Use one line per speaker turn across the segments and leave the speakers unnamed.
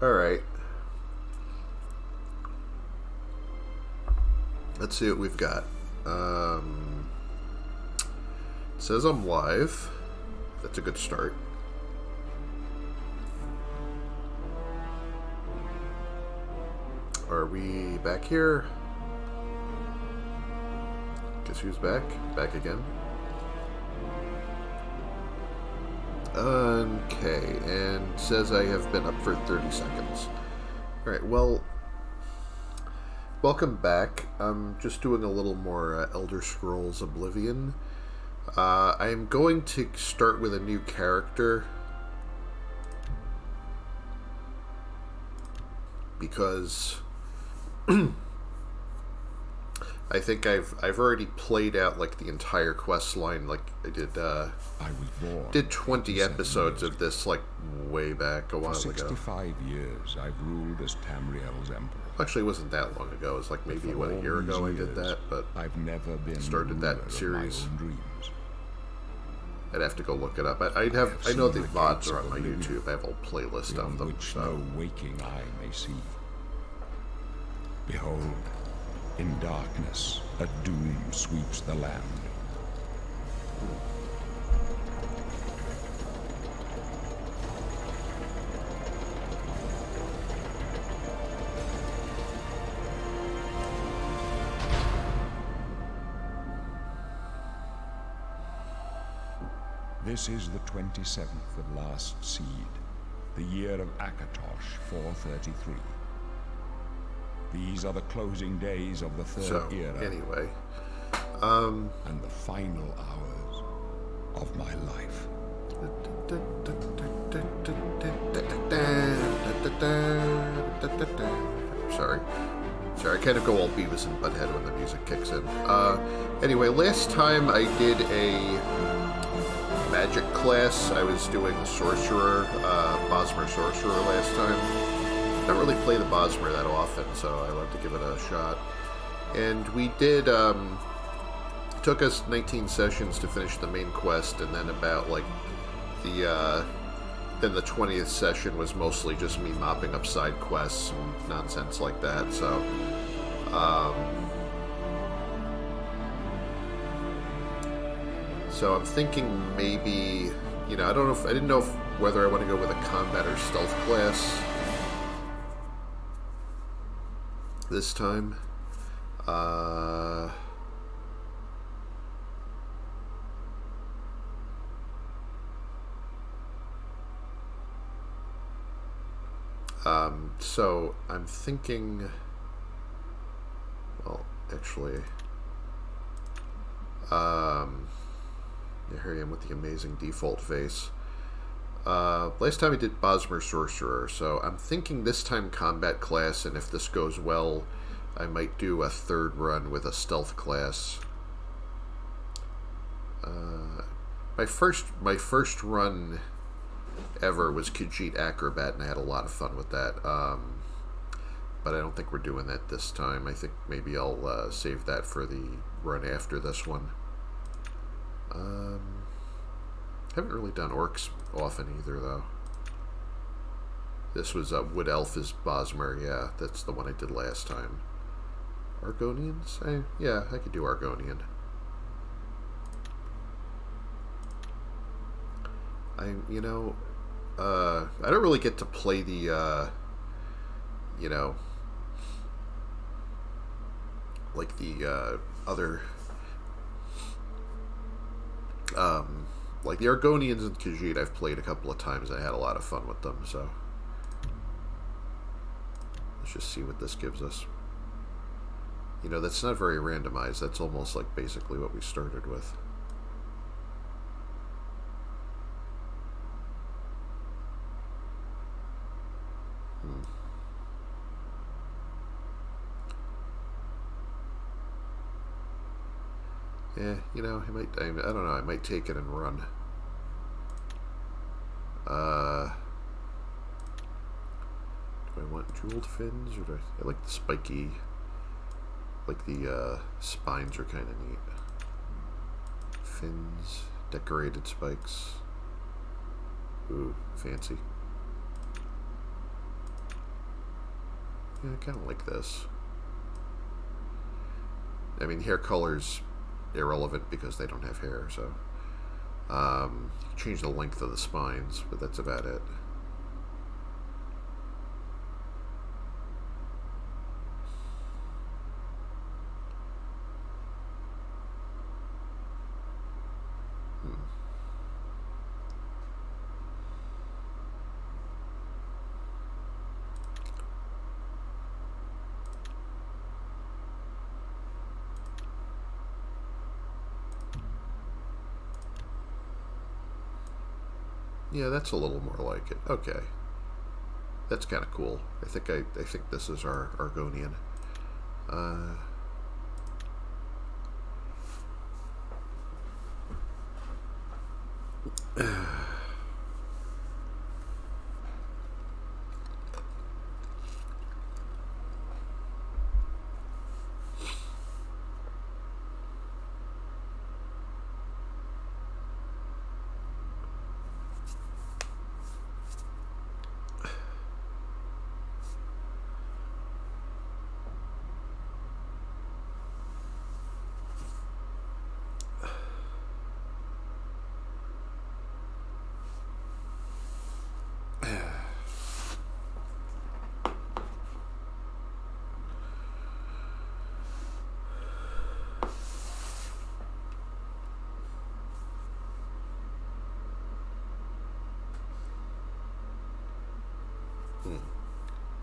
Alright. Let's see what we've got. It says I'm live. That's a good start. Are we back here? Guess who's back? Back again. Okay, and says I have been up for 30 seconds. Alright, well, welcome back. I'm just doing a little more Elder Scrolls Oblivion. I'm going to start with a new character because I think I've already played out like the entire quest line. Like I did 20 episodes of this like way back a while ago.
65 years I've ruled as Tamriel's emperor.
Actually, it wasn't that long ago. It was like maybe a year ago I did that, but
I've never been
started that series.
Of my own dreams.
I'd have to go look it up. I know the VODs are on my YouTube. I have a whole playlist of them.
Which no waking eye may see. Behold, in darkness, a doom sweeps the land. This is the 27th of last seed, the year of Akatosh 433. These are the closing days of the third era.
Anyway,
and the final hours of my life.
Sorry, I kind of go all Beavis and Butthead when the music kicks in. Anyway, last time I did a magic class. I was doing the sorcerer, Bosmer sorcerer last time. I don't really play the Bosmer that often, so I love to give it a shot. And we did, took us 19 sessions to finish the main quest, and then about, like, then the 20th session was mostly just me mopping up side quests and nonsense like that, so, so I'm thinking maybe, you know, I didn't know whether I want to go with a combat or stealth class this time. So I'm thinking, well, actually, here I am with the amazing default face. Last time I did Bosmer Sorcerer, so I'm thinking this time combat class, and if this goes well, I might do a third run with a stealth class. My first run ever was Khajiit Acrobat, and I had a lot of fun with that. But I don't think we're doing that this time. I think maybe I'll save that for the run after this one. Haven't really done orcs often either, though. This was Wood Elf is Bosmer. Yeah, that's the one I did last time. Argonians? Yeah, I could do Argonian. You know, I don't really get to play the, you know, like the other, like the Argonians and Khajiit I've played a couple of times. I had a lot of fun with them, so let's just see what this gives us. You know, that's not very randomized. That's almost like basically what we started with. Yeah, you know, I don't know, I might take it and run. Do I want jeweled fins, or do I like the spiky, like the spines are kind of neat. Fins, decorated spikes. Ooh, fancy. Yeah, I kind of like this. I mean, hair color's irrelevant because they don't have hair, so... you can change the length of the spines, but that's about it. Yeah, that's a little more like it. Okay. That's kind of cool. I think this is our Argonian.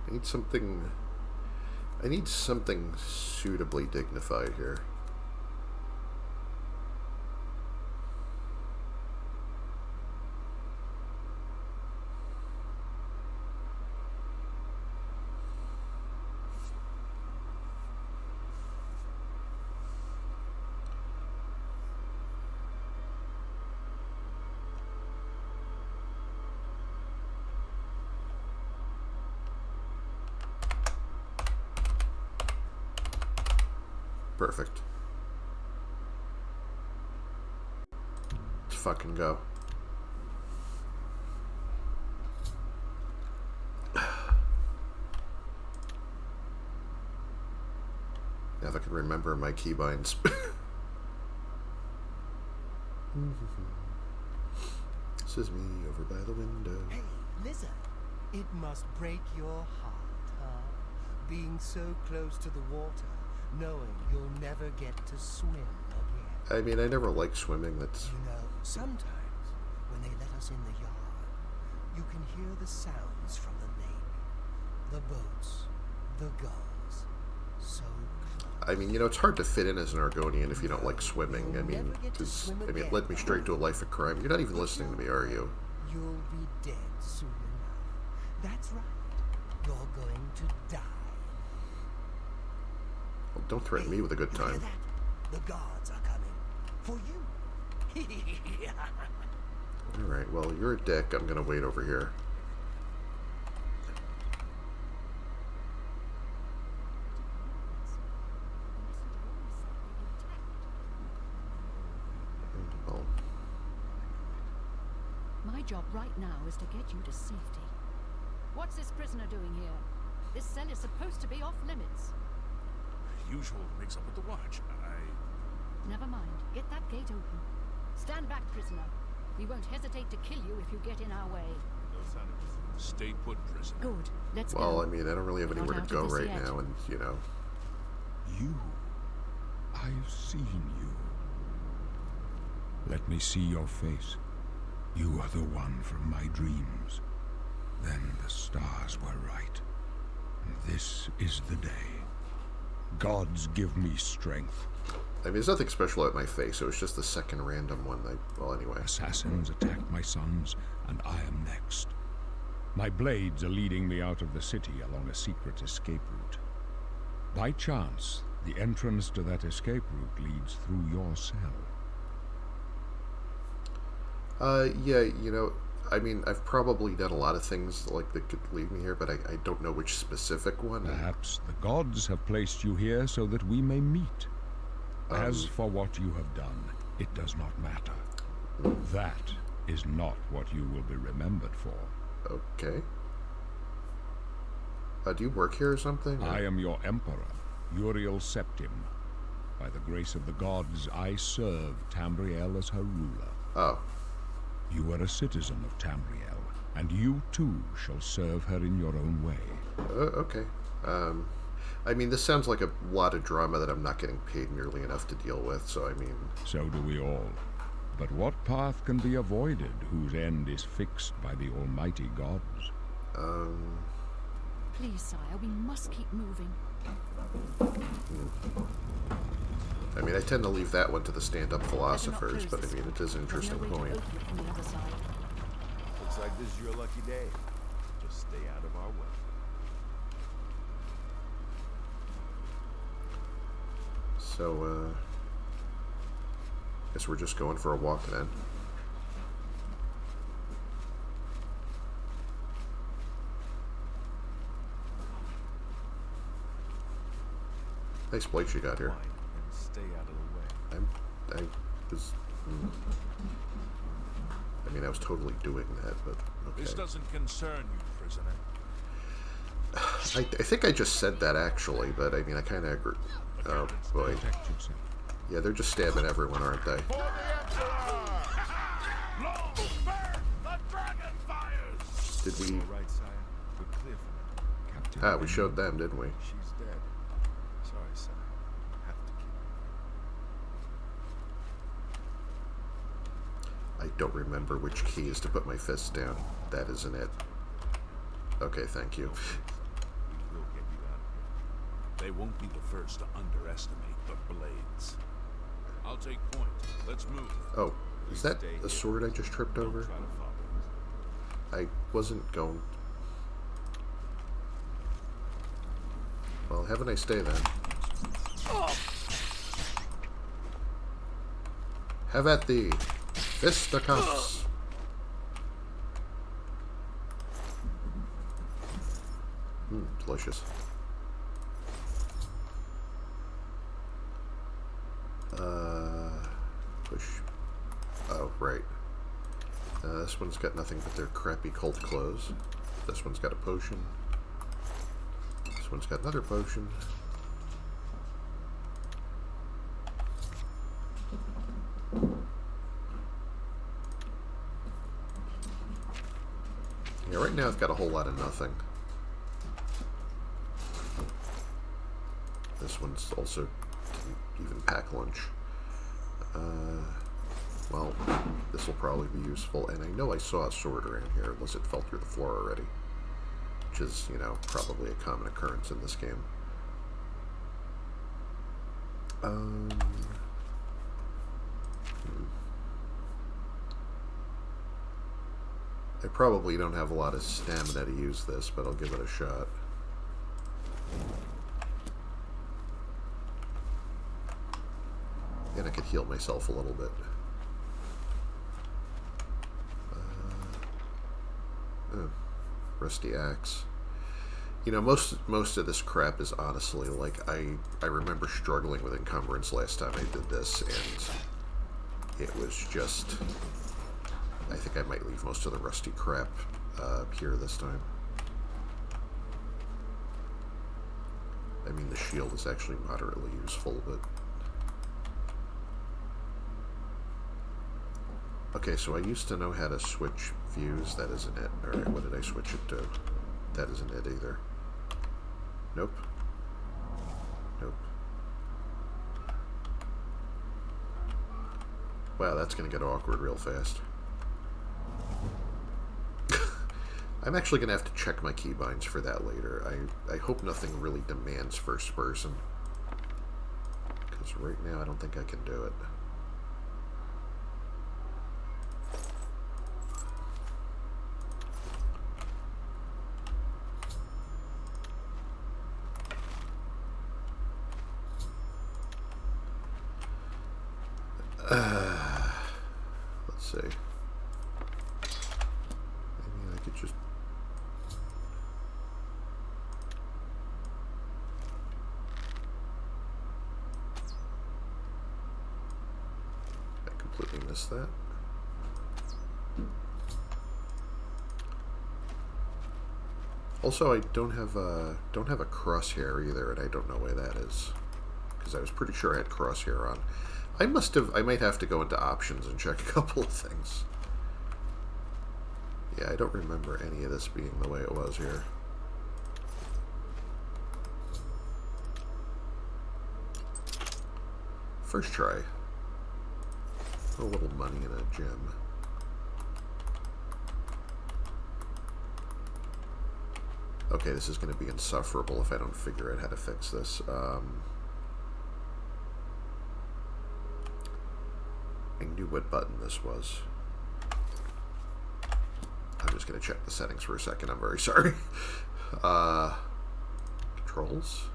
I need something... I need something suitably dignified here. Perfect. Let's fucking go. Now if I can remember my keybinds. This is me over by the window.
Hey, lizard. It must break your heart, huh? Being so close to the water, knowing you'll never get to swim again.
I mean, I never liked swimming. That's...
You know, sometimes when they let us in the yard, you can hear the sounds from the lake. The boats, the gulls. So close.
I mean, you know, it's hard to fit in as an Argonian if you don't like swimming. I mean, it led me straight to a life of crime. You're not even listening to me, are you?
You'll be dead soon enough. That's right. You're going to die.
Well, don't threaten me with a good
You hear
time.
that? The guards are coming. For you.
Alright, well, you're a dick. I'm gonna wait over here. Well,
my job right now is to get you to safety. What's this prisoner doing here? This cell is supposed to be off limits.
Usual mix up with the watch.
Never mind. Get that gate open. Stand back, prisoner. We won't hesitate to kill you if you get in our way.
Stay put, prisoner.
Good. Let's
well,
go.
I mean, I don't really have
We're not
anywhere to
out
go
of this
right
yet.
now, and, you know...
You. I've seen you. Let me see your face. You are the one from my dreams. Then the stars were right. And this is the day. Gods give me strength.
I mean, there's nothing special about my face. It was just the second random one. Well, anyway.
Assassins attacked my sons, and I am next. My blades are leading me out of the city along a secret escape route. By chance, the entrance to that escape route leads through your cell.
Yeah, you know, I mean, I've probably done a lot of things like that could lead me here, but I don't know which specific one.
Perhaps the gods have placed you here so that we may meet. As for what you have done, it does not matter. That is not what you will be remembered for.
Okay. Do you work here or something?
I am your emperor, Uriel Septim. By the grace of the gods, I serve Tamriel as her ruler.
Oh.
You are a citizen of Tamriel, and you too shall serve her in your own way.
Okay. I mean, this sounds like a lot of drama that I'm not getting paid nearly enough to deal with, so I mean...
So do we all. But what path can be avoided whose end is fixed by the almighty gods?
Please, sire, we must keep moving.
I mean, I tend to leave that one to the stand-up philosophers, but I mean, it is an interesting point.
Looks like this is your lucky day. Just stay out of our way.
So, guess we're just going for a walk then. Nice place you got here.
And stay out of the way.
I mean, I was totally doing that, but okay.
This doesn't concern you, prisoner.
I think I just said that actually, but I mean, I kind of agree. Oh boy.
Protect yourself.
Yeah, they're just stabbing everyone, aren't they?
For the Emperor! Long burn the dragon fires!
Did we?
All right, sire. We're clear for now.
Captain.
Ah, we showed them, didn't we?
She's dead. Sorry, sire. Have to keep
I don't remember which key is to put my fist down. That isn't it. Okay, thank you.
We'll get you out of here.
They won't be the first to underestimate the blades. I'll take point. Let's move.
Oh, is that a sword I just tripped over?
Try to follow us.
I wasn't going... Well, have a nice day then. Have at thee. Fisticuffs. Delicious. Push. Oh, right. This one's got nothing but their crappy cult clothes. This one's got a potion. This one's got another potion. Yeah, right now I've got a whole lot of nothing. This one's also didn't even pack lunch. Well, this will probably be useful, and I know I saw a sword around here, unless it fell through the floor already. Which is, you know, probably a common occurrence in this game. I probably don't have a lot of stamina to use this, but I'll give it a shot. And I could heal myself a little bit. Rusty axe. You know, most of this crap is honestly, like, I remember struggling with encumbrance last time I did this, and it was just... I think I might leave most of the rusty crap here this time. I mean, the shield is actually moderately useful, but... Okay, so I used to know how to switch views. That isn't it. Alright, what did I switch it to? That isn't it either. Nope. Nope. Wow, that's going to get awkward real fast. I'm actually going to have to check my keybinds for that later. I hope nothing really demands first person. Because right now I don't think I can do it. Let's see. Maybe I could just... I completely missed that. Also, I don't have a crosshair either, and I don't know why that is. Because I was pretty sure I had crosshair on. I might have to go into options and check a couple of things. Yeah, I don't remember any of this being the way it was here. First try. A little money in a gem. Okay, this is going to be insufferable if I don't figure out how to fix this. I knew what button this was. I'm just going to check the settings for a second. I'm very sorry. Controls.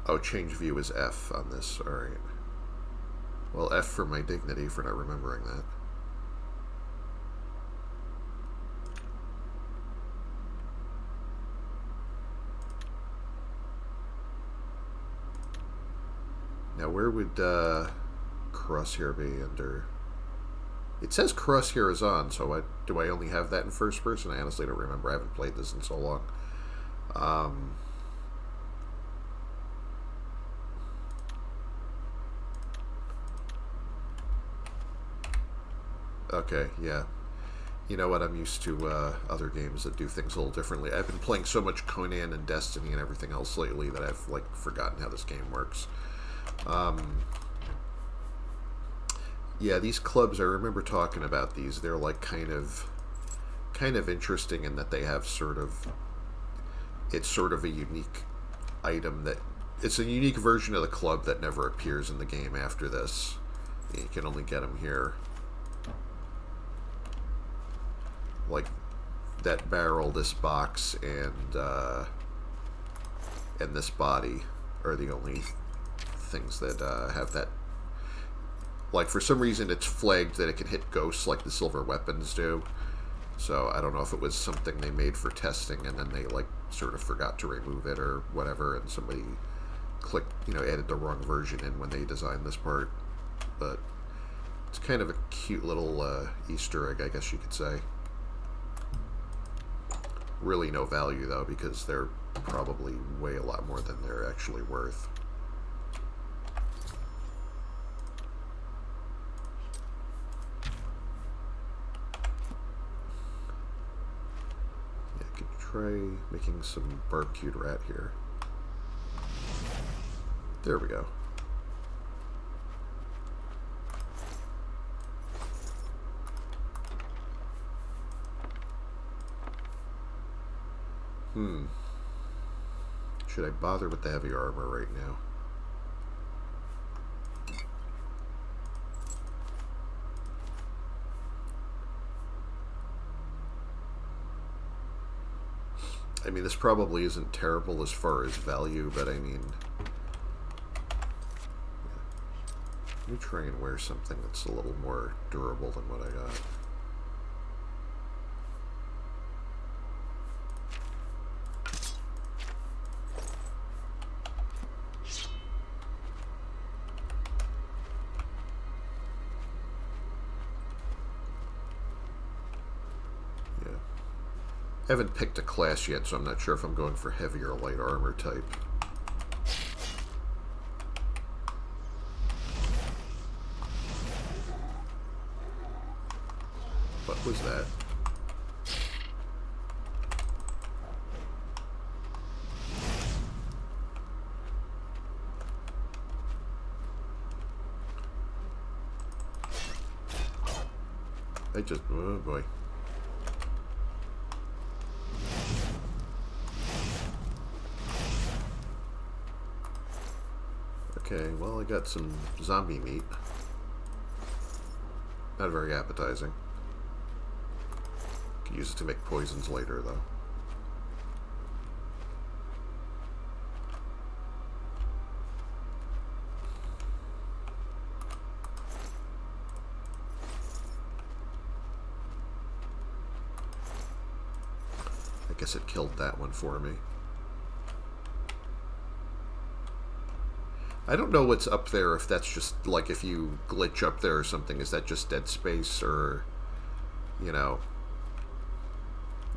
Oh, change view is F on this. Alright. Well, F for my dignity for not remembering that. Now, where would crosshair be under... It says crosshair is on, so do I only have that in first person? I honestly don't remember. I haven't played this in so long. Okay, yeah. You know what, I'm used to other games that do things a little differently. I've been playing so much Conan and Destiny and everything else lately that I've, like, forgotten how this game works. Yeah, these clubs, I remember talking about these. They're, like, kind of interesting in that they have sort of... It's sort of a unique item that... It's a unique version of the club that never appears in the game after this. You can only get them here. Like that barrel, this box, and this body are the only things that have that. Like, for some reason it's flagged that it can hit ghosts like the silver weapons do. So I don't know if it was something they made for testing and then they, like, sort of forgot to remove it or whatever, and somebody clicked, added the wrong version in when they designed this part. But it's kind of a cute little Easter egg, I guess you could say. Really no value, though, because they're probably way a lot more than they're actually worth. Yeah, I could try making some barbecued rat here. There we go. Should I bother with the heavy armor right now? I mean, this probably isn't terrible as far as value, but I mean... Let me try and wear something that's a little more durable than what I got. I haven't picked a class yet, so I'm not sure if I'm going for heavy or light armor type. What was that? Oh boy. Okay, well, I got some zombie meat. Not very appetizing. Could use it to make poisons later, though. I guess it killed that one for me. I don't know what's up there, if that's just, like, if you glitch up there or something, is that just dead space, or, you know,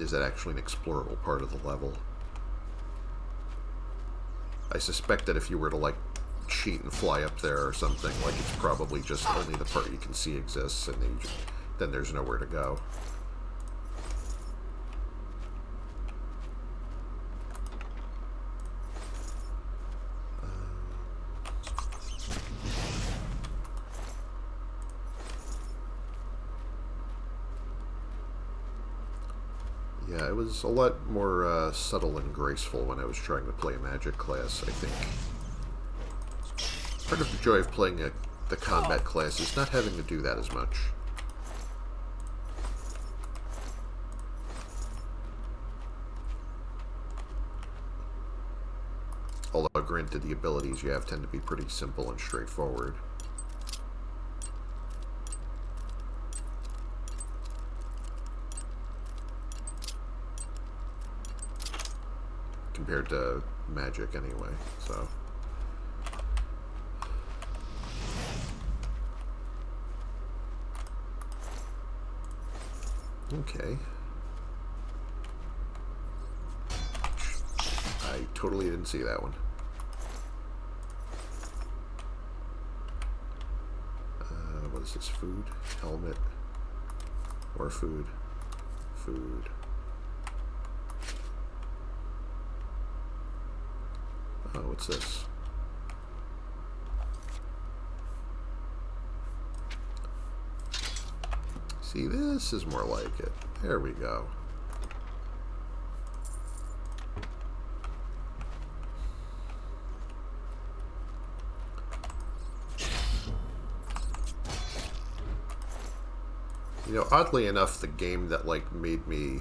is that actually an explorable part of the level? I suspect that if you were to, like, cheat and fly up there or something, like, it's probably just only the part you can see exists, and then there's nowhere to go. Yeah, it was a lot more subtle and graceful when I was trying to play a magic class, I think. Part of the joy of playing the combat class is not having to do that as much. Although, granted, the abilities you have tend to be pretty simple and straightforward. Compared to magic, anyway, so... Okay. I totally didn't see that one. What is this? Food? Helmet? Or food? Food. Oh, what's this? See, this is more like it. There we go. You know, oddly enough, the game that, like, made me,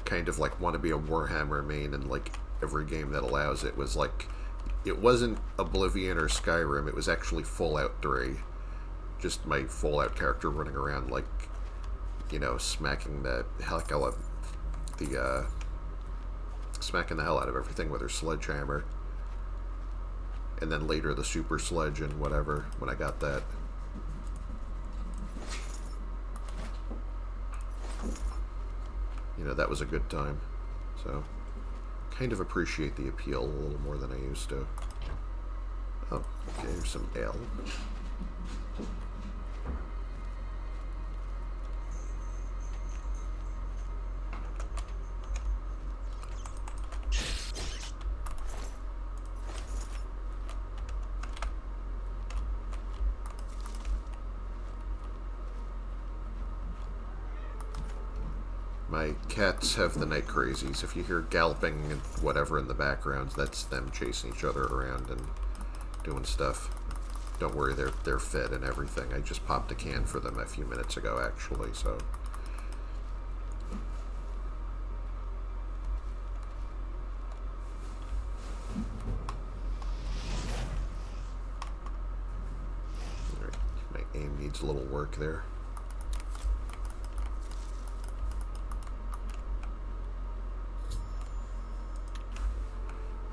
kind of, like, want to be a Warhammer main, and, like, every game that allows it was, like, it wasn't Oblivion or Skyrim, it was actually Fallout 3. Just my Fallout character running around, like, you know, smacking the hell out of everything with her sledgehammer. And then later the super sledge and whatever, when I got that. You know, that was a good time. So, kind of appreciate the appeal a little more than I used to. Oh, okay, here's some ale. My cats have the night crazies. If you hear galloping and whatever in the background, that's them chasing each other around and doing stuff. Don't worry, they're fed and everything. I just popped a can for them a few minutes ago, actually, so... Alright, my aim needs a little work there.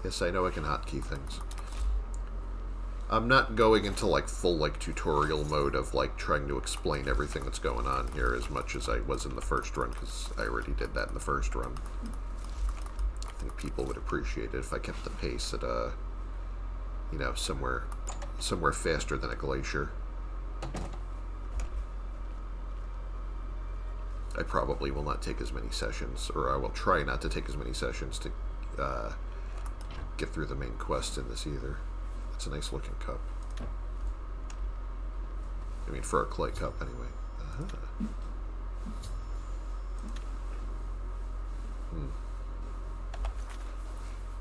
Yes, I know I can hotkey things. I'm not going into, like, full, like, tutorial mode of, like, trying to explain everything that's going on here as much as I was in the first run, because I already did that in the first run. I think people would appreciate it if I kept the pace at, you know, somewhere faster than a glacier. I probably will not take as many sessions, or I will try not to take as many sessions to, get through the main quest in this either. It's a nice looking cup. I mean, for a clay cup, anyway.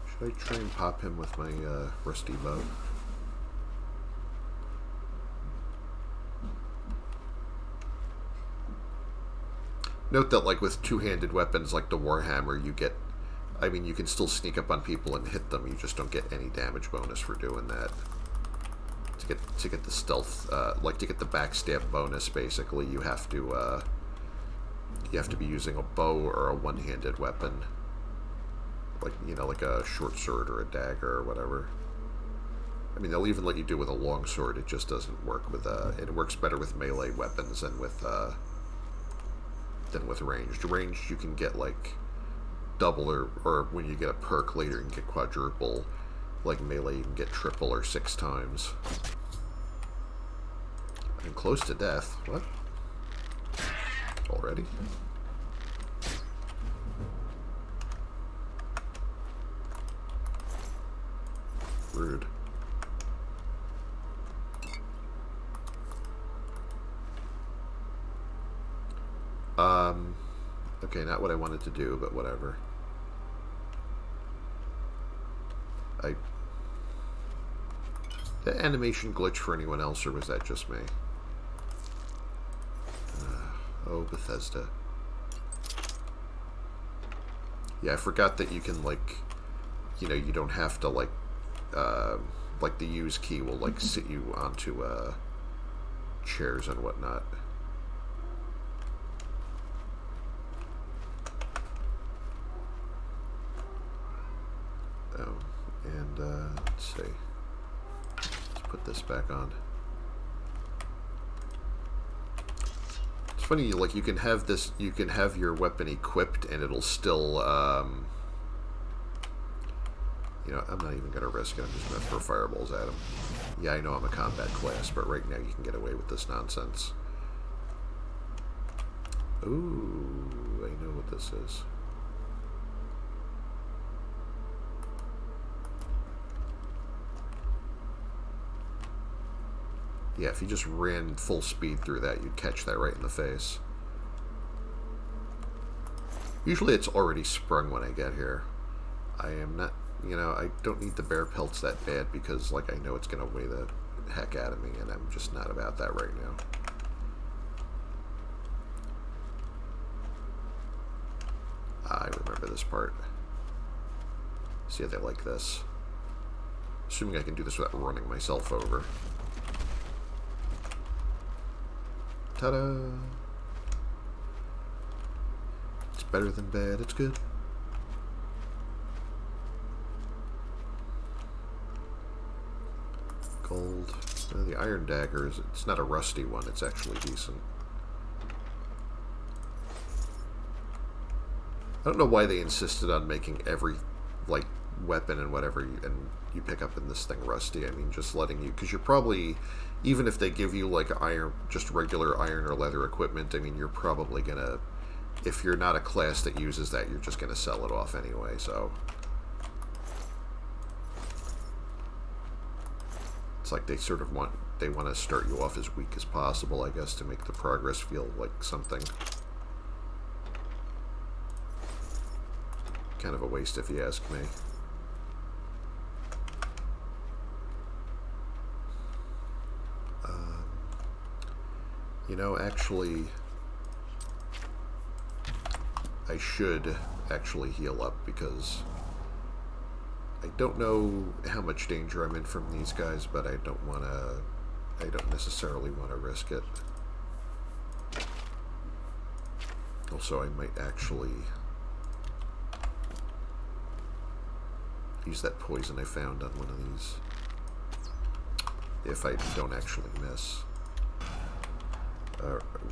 Should I try and pop him with my rusty bow? Note that, like, with two-handed weapons like the Warhammer, you get... I mean, you can still sneak up on people and hit them. You just don't get any damage bonus for doing that. To get the stealth, like to get the backstab bonus, basically, you have to be using a bow or a one-handed weapon. Like, you know, like a short sword or a dagger or whatever. I mean, they'll even let you do it with a long sword. It just doesn't work with, it works better with melee weapons than with ranged. Ranged, you can get, like, double or when you get a perk later, you can get quadruple. Like melee, you can get triple or 6 times. I'm close to death. What? Already? Rude. Okay, not what I wanted to do, but whatever. The animation glitch for anyone else, or was that just me? Oh, Bethesda. Yeah, I forgot that you can, like, you know, you don't have to, like the use key will, like, sit you onto, chairs and whatnot. Oh, and, let's see. Let's put this back on. It's funny, like, you can have this, you can have your weapon equipped and it'll still, you know, I'm not even going to risk it. I'm just going to throw fireballs at him. Yeah, I know I'm a combat class, but right now you can get away with this nonsense. Ooh, I know what this is. Yeah, if you just ran full speed through that, you'd catch that right in the face. Usually it's already sprung when I get here. I am not, you know, I don't need the bear pelts that bad because, like, I know it's going to weigh the heck out of me, and I'm just not about that right now. I remember this part. See how they like this. Assuming I can do this without running myself over. Ta-da! It's better than bad, it's good. Gold. The iron dagger, it's not a rusty one, it's actually decent. I don't know why they insisted on making every, like, weapon and whatever you pick up in this thing rusty. I mean, just letting you, because you're probably, even if they give you, like, iron, just regular iron or leather equipment, I mean, you're probably gonna, if you're not a class that uses that, you're just gonna sell it off anyway, so. It's like they sort of want to start you off as weak as possible, I guess, to make the progress feel like something. Kind of a waste if you ask me. You know, actually, I should actually heal up because I don't know how much danger I'm in from these guys, but I don't necessarily want to risk it. Also, I might actually use that poison I found on one of these if I don't actually miss.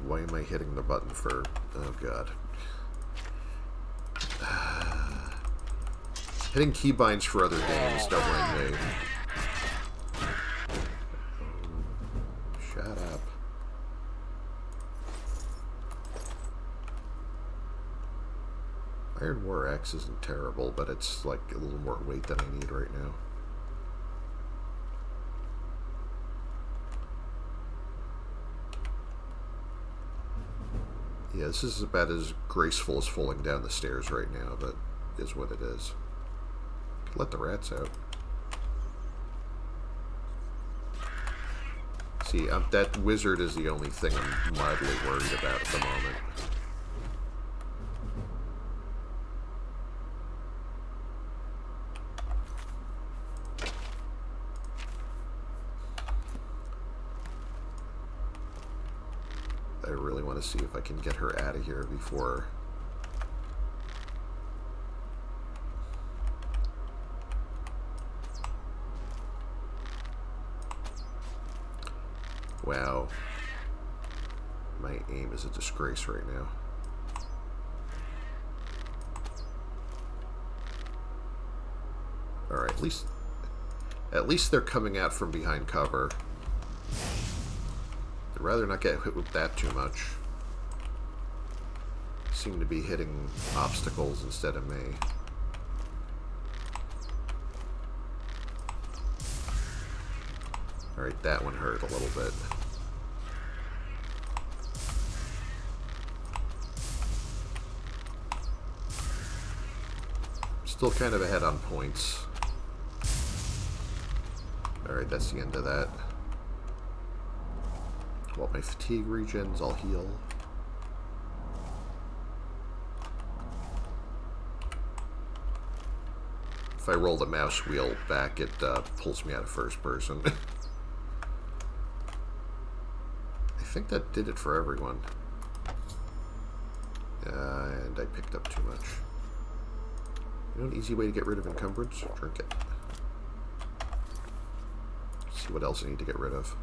Why am I hitting the button for... Oh, God. Hitting keybinds for other games don't mind me. Oh, shut up. Iron War Axe isn't terrible, but it's like a little more weight than I need right now. Yeah, this is about as graceful as falling down the stairs right now, but is what it is. Could let the rats out. See, that wizard is the only thing I'm mildly worried about at the moment. I really want to see if I can get her out of here before... Wow. My aim is a disgrace right now. Alright, at least they're coming out from behind cover. I'd rather not get hit with that too much. Seem to be hitting obstacles instead of me. Alright, that one hurt a little bit. Still kind of ahead on points. Alright, that's the end of that. While my fatigue regens, I'll heal. If I roll the mouse wheel back, it pulls me out of first person. I think that did it for everyone. And I picked up too much. You know an easy way to get rid of encumbrance? Drink it. See what else I need to get rid of.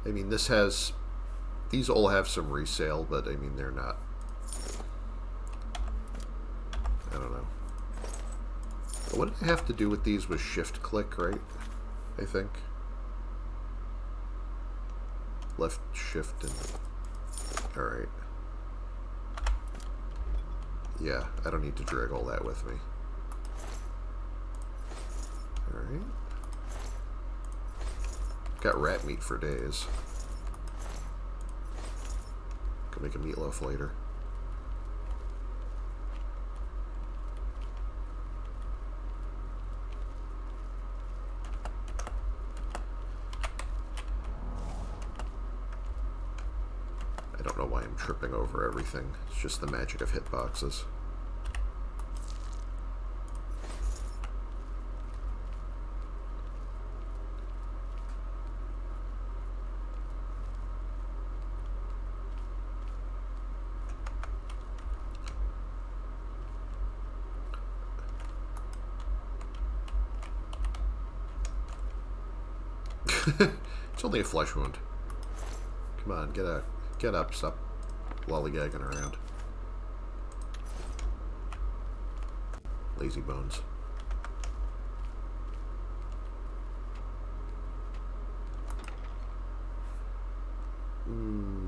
I mean, these all have some resale, but I mean, they're not, I don't know. But what did I have to do with these was shift click, right? I think. Left shift and, alright. Yeah, I don't need to drag all that with me. Alright. Got rat meat for days. Can make a meatloaf later. I don't know why I'm tripping over everything. It's just the magic of hitboxes. It's only a flesh wound. Come on, get up, stop lollygagging around. Lazy bones.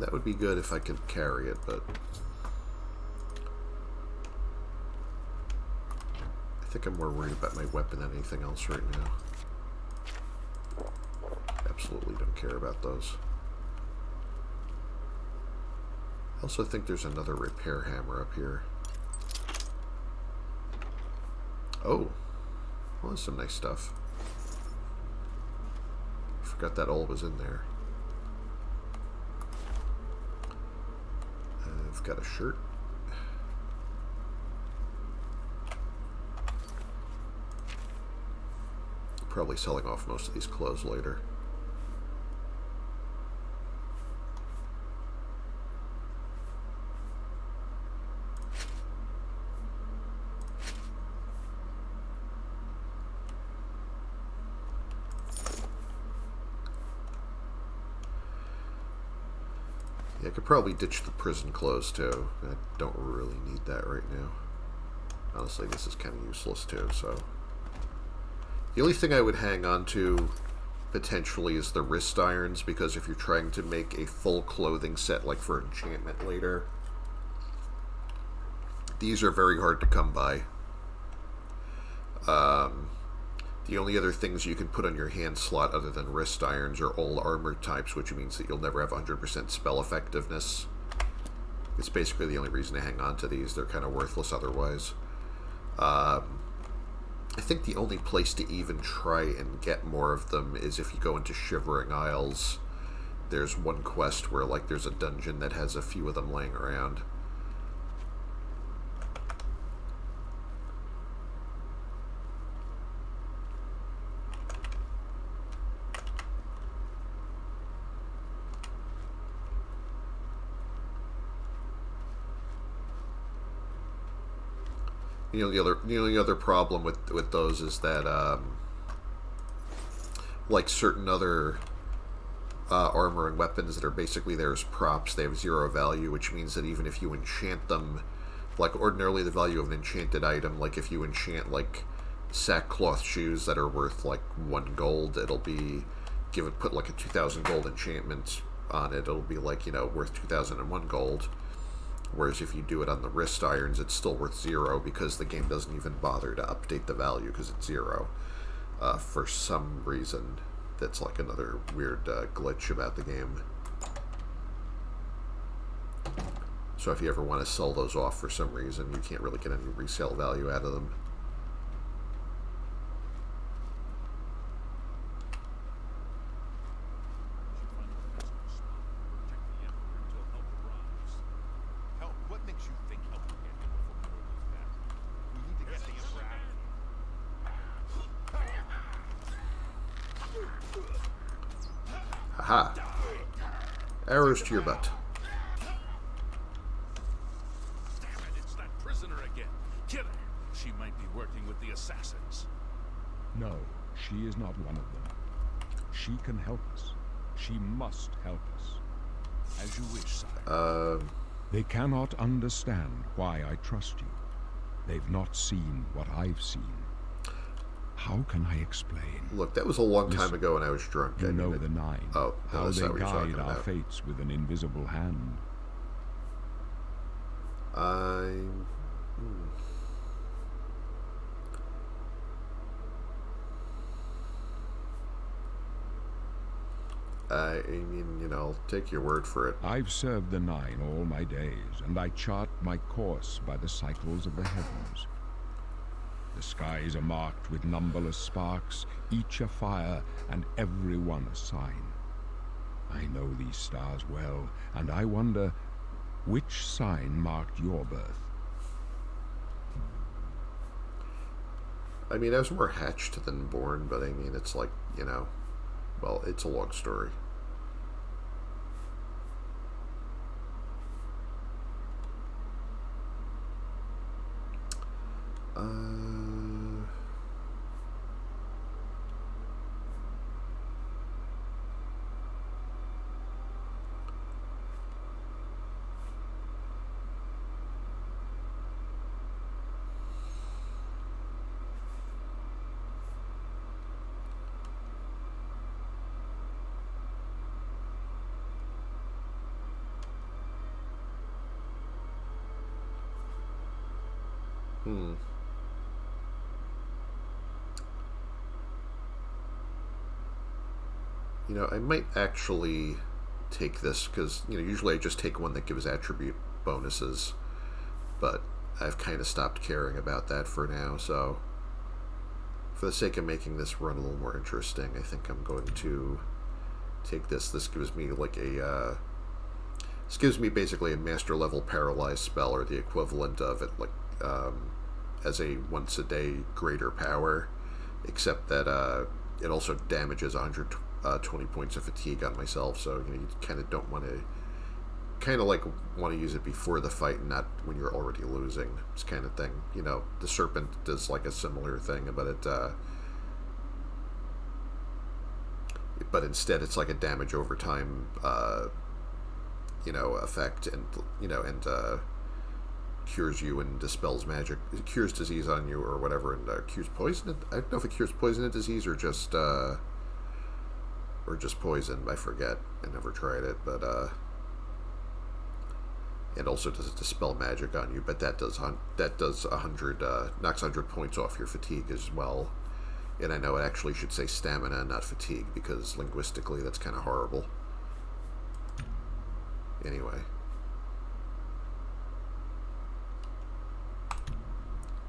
That would be good if I could carry it, but I think I'm more worried about my weapon than anything else right now. Absolutely don't care about those. I also think there's another repair hammer up here. Oh, well, that's some nice stuff. Forgot that all was in there. I've got a shirt. Probably selling off most of these clothes later. Yeah, I could probably ditch the prison clothes too. I don't really need that right now. Honestly, this is kind of useless too, so. The only thing I would hang on to potentially is the wrist irons, because if you're trying to make a full clothing set, like for enchantment later, these are very hard to come by. The only other things you can put on your hand slot other than wrist irons are all armor types, which means that you'll never have 100% spell effectiveness. It's basically the only reason to hang on to these. They're kind of worthless otherwise. I think the only place to even try and get more of them is if you go into Shivering Isles. There's one quest where, like, there's a dungeon that has a few of them laying around. The only other problem with those is that like certain other armor and weapons that are basically there as props, they have 0 value, which means that even if you enchant them, like ordinarily the value of an enchanted item, like if you enchant like sackcloth shoes that are worth like 1 gold, it'll be put like a 2,000 gold enchantment on it, it'll be like, worth 2,001 gold. Whereas if you do it on the wrist irons, it's still worth 0 because the game doesn't even bother to update the value because it's 0 for some reason. That's like another weird glitch about the game. So if you ever want to sell those off for some reason, you can't really get any resale value out of them. Aha! Arrows to your butt.
Damn it, it's that prisoner again. Kill her. She might be working with the assassins.
No, she is not one of them. She can help us. She must help us.
As you wish, sire.
They cannot understand why I trust you. They've not seen what I've seen. How can I explain?
Look, that was a long time ago when I was drunk.
You know the Nine.
Oh,
how
that's
they
not what you're talking
guide our
about.
fates with an invisible hand.
I mean, I'll take your word for it.
I've served the Nine all my days, and I chart my course by the cycles of the heavens. The skies are marked with numberless sparks, each a fire, and every one a sign. I know these stars well, and I wonder, which sign marked your birth?
I mean, I was more hatched than born, but I mean, it's like, well, it's a long story. I might actually take this, because, usually I just take one that gives attribute bonuses, but I've kind of stopped caring about that for now, so for the sake of making this run a little more interesting, I think I'm going to take this. This gives me like this gives me basically a master level paralyzed spell, or the equivalent of it, like, as a once a day greater power, except that it also damages 120 points of fatigue on myself, so you kind of don't want to, want to use it before the fight and not when you're already losing. This kind of thing. The serpent does like a similar thing, but instead it's like a damage over time effect, and cures you and dispels magic. It cures disease on you or whatever, and cures poison. I don't know if it cures poison and disease or just poison. I forget. I never tried it, but and also does it dispel magic on you. But that does 100 knocks 100 points off your fatigue as well. And I know it actually should say stamina and not fatigue, because linguistically that's kind of horrible. Anyway.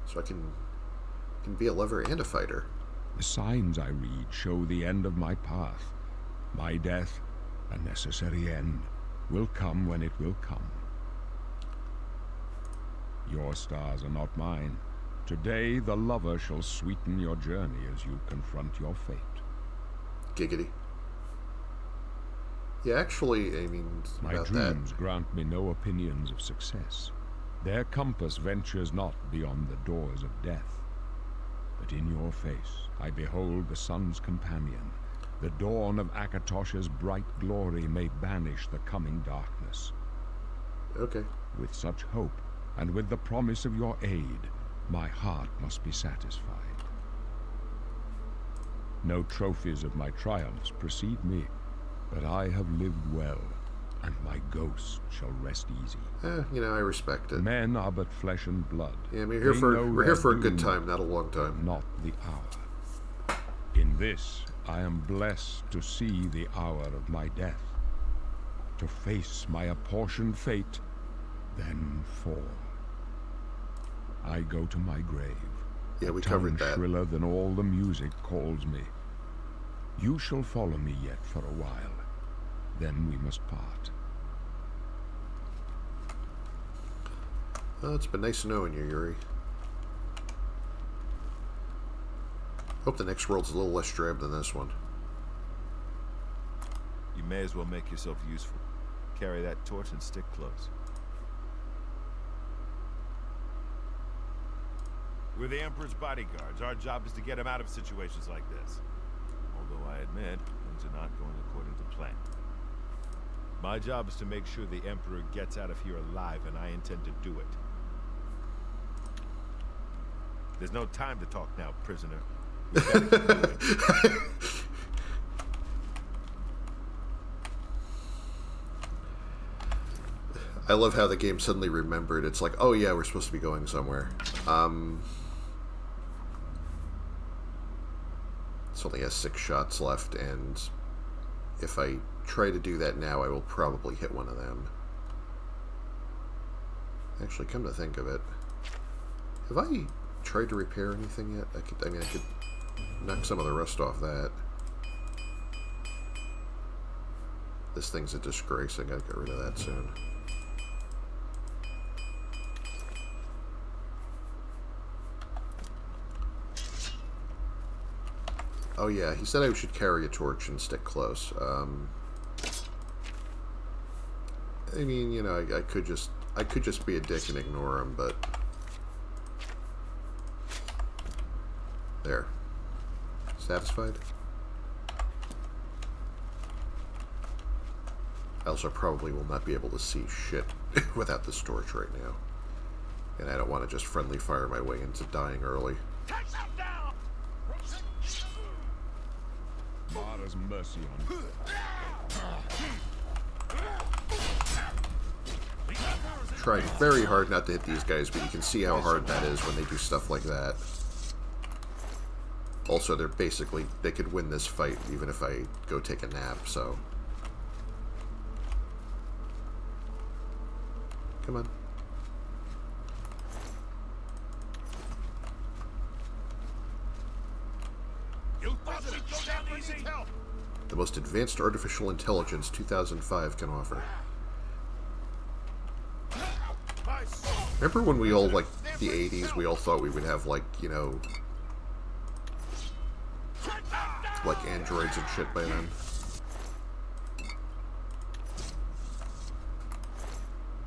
So I can be a lover and a fighter.
The signs I read show the end of my path. My death, a necessary end, will come when it will come. Your stars are not mine. Today the lover shall sweeten your journey as you confront your fate.
Giggity. Yeah, actually, I mean,
My
about
dreams grant me no opinions of success. Their compass ventures not beyond the doors of death. But in your face I behold the sun's companion. The dawn of Akatosh's bright glory may banish the coming darkness.
Okay.
With such hope, and with the promise of your aid, my heart must be satisfied. No trophies of my triumphs precede me, but I have lived well, and my ghost shall rest easy.
You know, I respect it.
Men are but flesh and blood.
Yeah, I mean,
They know
we're here
their
for a good
doom,
time, not a long time.
not the hour. In this, I am blessed to see the hour of my death, to face my apportioned fate, then fall. I go to my grave.
Yeah, we
a tongue
covered that.
shriller than all the music calls me. You shall follow me yet for a while, then we must part.
Well, it's been nice knowing you, Yuri. Hope the next world's a little less drab than this one.
You may as well make yourself useful. Carry that torch and stick close. We're the Emperor's bodyguards. Our job is to get him out of situations like this. Although I admit, things are not going according to plan. My job is to make sure the Emperor gets out of here alive, and I intend to do it. There's no time to talk now, prisoner. We've got to do it.
I love how the game suddenly remembered. It's like, oh yeah, we're supposed to be going somewhere. This only has 6 shots left, and if I try to do that now, I will probably hit one of them. Actually, come to think of it, have I tried to repair anything yet? I could knock some of the rust off that. This thing's a disgrace. I gotta get rid of that soon. Oh yeah, he said I should carry a torch and stick close. I mean, you know, I could just be a dick and ignore him, but there. Satisfied? I also probably will not be able to see shit without this torch right now. And I don't want to just friendly fire my way into dying early.
Mara's mercy on you.
Trying very hard not to hit these guys, but you can see how hard that is when they do stuff like that. Also, they're basically, they could win this fight even if I go take a nap, so. Come on. The most advanced artificial intelligence 2005 can offer. Remember when we all, like, the 80s, we all thought we would have, like, you know, like androids and shit by then?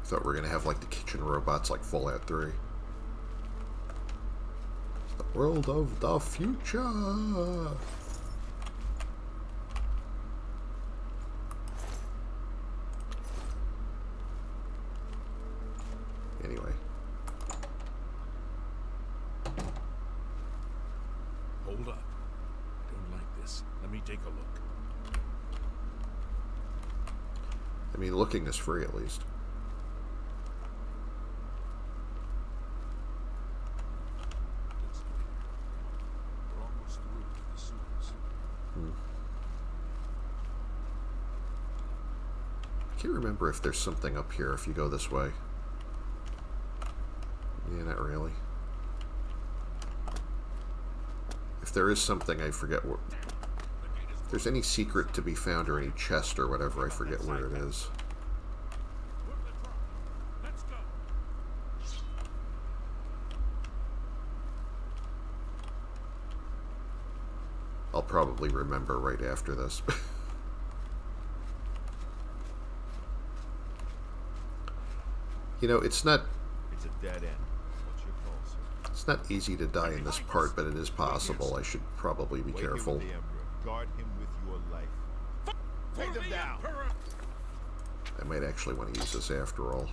Thought we were gonna have, like, the kitchen robots like Fallout 3. It's the world of the future! Anyway.
Hold up. I don't like this. Let me take a look.
I mean, looking is free at least.
We're almost through to the sewers.
I can't remember if there's something up here if you go this way. Yeah, not really. If there is something, I forget what. If there's any secret to be found or any chest or whatever, I forget where it is.
Let's go.
I'll probably remember right after this. You know, it's not
It's a dead end. What's your call, sir?
It's not easy to die in this part, but it is possible. I should probably be
Wait here
careful.
with the Emperor. Guard him with your life. Take them down!
I might actually want to use this after all.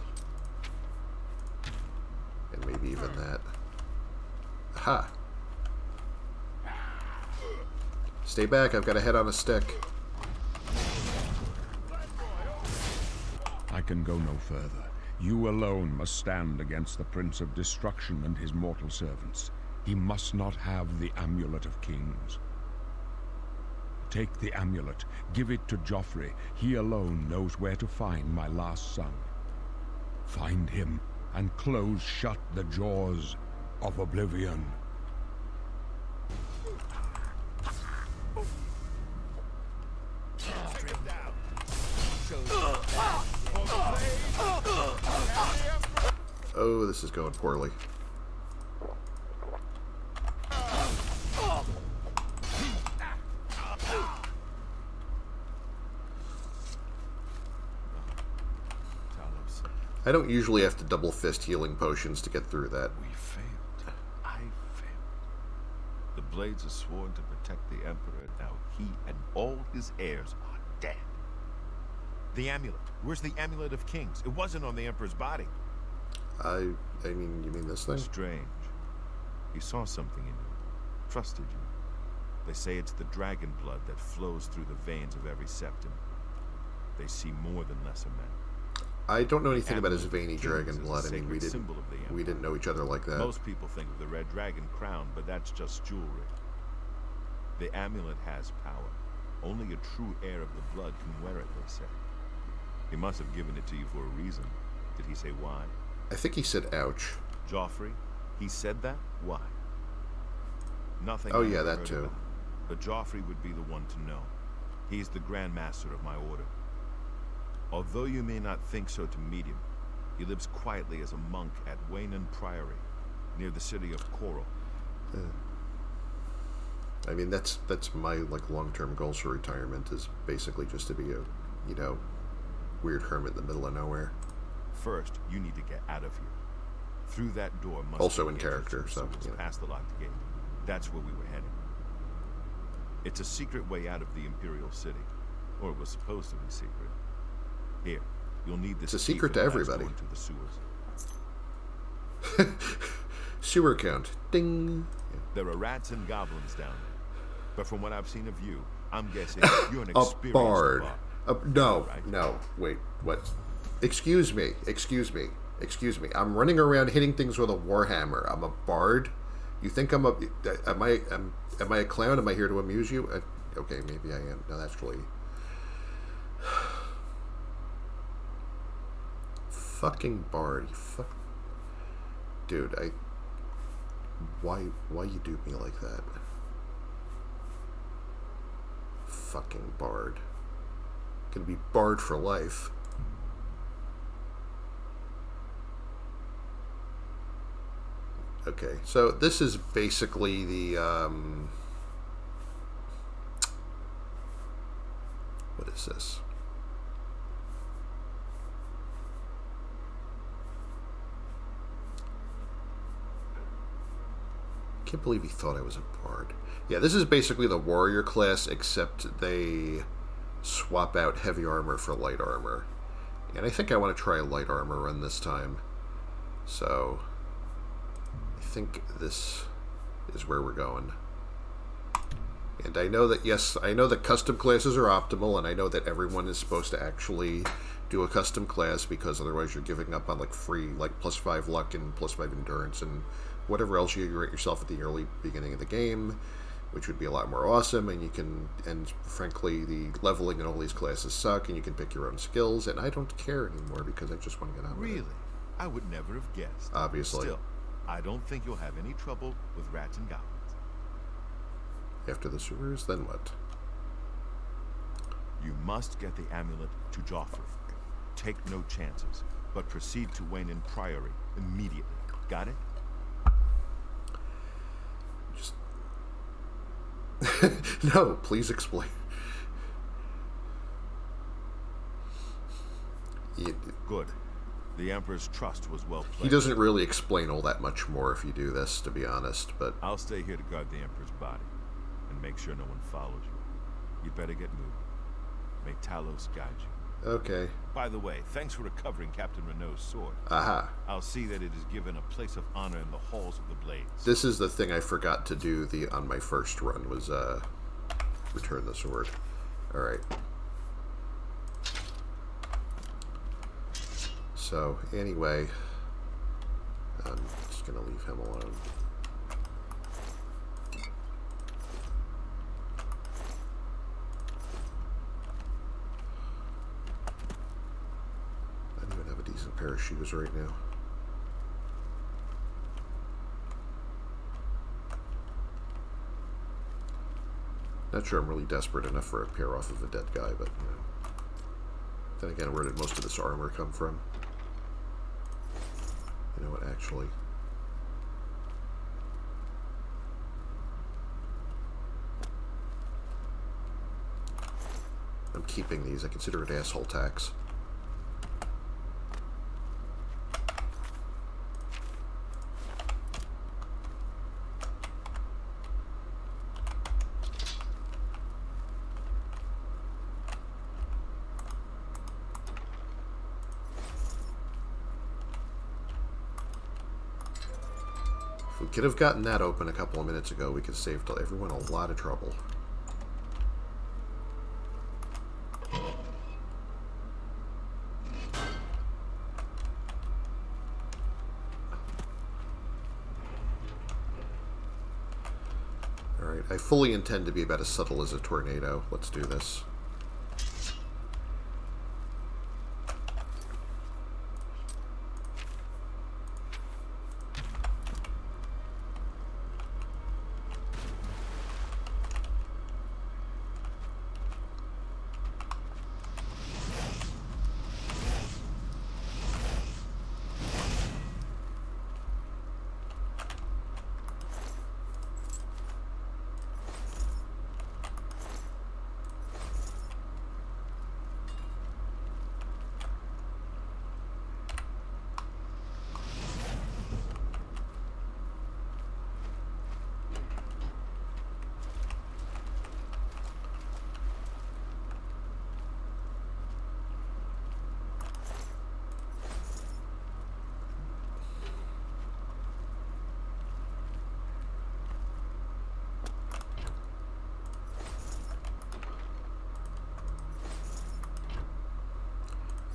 And maybe even that. Aha! Stay back, I've got a head on a stick.
I can go no further. You alone must stand against the Prince of Destruction and his mortal servants. He must not have the Amulet of Kings. Take the amulet, give it to Joffrey. He alone knows where to find my last son. Find him and close shut the jaws of Oblivion.
Oh, this is going poorly. I don't usually have to double fist healing potions to get through that.
We failed. I failed. The Blades are sworn to protect the Emperor. Now he and all his heirs are dead. The amulet. Where's the Amulet of Kings? It wasn't on the Emperor's body.
I mean, you mean this thing?
Strange. He saw something in you. Trusted you. They say it's the dragon blood that flows through the veins of every septum. They see more than lesser men.
I don't know anything about his
Amulet of
veiny
Kings
dragon
is a
blood. I mean,
sacred symbol of the Emperor.
we didn't know each other like that.
Most people think of the red dragon crown, but that's just jewelry. The amulet has power. Only a true heir of the blood can wear it, they say. He must have given it to you for a reason. Did he say why?
I think he said ouch.
Joffrey? He said that? Why? Nothing.
Oh,
I
yeah,
ever
that
heard
too.
about. But Joffrey would be the one to know. He's the Grand Master of my order. Although you may not think so to meet him, he lives quietly as a monk at Waynon Priory, near the city of Coral.
I mean, that's my long-term goals for retirement is basically just to be a, weird hermit in the middle of nowhere.
First, you need to get out of here. Through that door must
Also
be
in
the entrance
character,
to the
so,
sewers
you know.
past the locked gate. That's where we were heading. It's a secret way out of the Imperial City, or it was supposed to be secret. Here, you'll need this.
It's a
key
secret
for
to
the last
everybody.
door to the sewers.
Sewer count. Ding.
There are rats and goblins down there, but from what I've seen of you, I'm guessing you're an
A
experienced
bard.
bard.
No,
Right?
no, wait, what? Excuse me. I'm running around hitting things with a warhammer. I'm a bard. You think am I a clown? Am I here to amuse you? Okay, maybe I am. No, that's really fucking bard. Dude, why you do me like that? Fucking bard. Gonna be barred for life. Okay, so this is basically the what is this? Can't believe he thought I was a bard. Yeah, this is basically the warrior class, except they swap out heavy armor for light armor. And I think I want to try a light armor run this time. So I think this is where we're going. And I know that, yes, I know that custom classes are optimal, and I know that everyone is supposed to actually do a custom class, because otherwise you're giving up on free +5 luck and +5 endurance and whatever else you rate yourself at the early beginning of the game, which would be a lot more awesome. And you can, and frankly, the leveling in all these classes suck, and you can pick your own skills, and I don't care anymore because I just want to get on with it.
Really? I would never have guessed.
Obviously.
Still, I don't think you'll have any trouble with rats and goblins.
After the sewers, then what?
You must get the amulet to Joffrey. Take no chances, but proceed to Waynon Priory immediately. Got it?
Just no, please explain.
Good. The Emperor's trust was well placed.
He doesn't really explain all that much more if you do this, to be honest, but...
I'll stay here to guard the Emperor's body and make sure no one follows you. You'd better get moving. Make Talos guide you.
Okay.
By the way, thanks for recovering Captain Renault's sword.
Aha.
I'll see that it is given a place of honor in the halls of the Blades.
This is the thing I forgot to do on my first run, was return the sword. Alright. So, anyway, I'm just going to leave him alone. I don't even have a decent pair of shoes right now. Not sure I'm really desperate enough for a pair off of a dead guy, but, you know. Then again, where did most of this armor come from? You know what, actually... I'm keeping these. I consider it asshole tax. If we could have gotten that open a couple of minutes ago, we could have saved everyone a lot of trouble. Alright, I fully intend to be about as subtle as a tornado. Let's do this.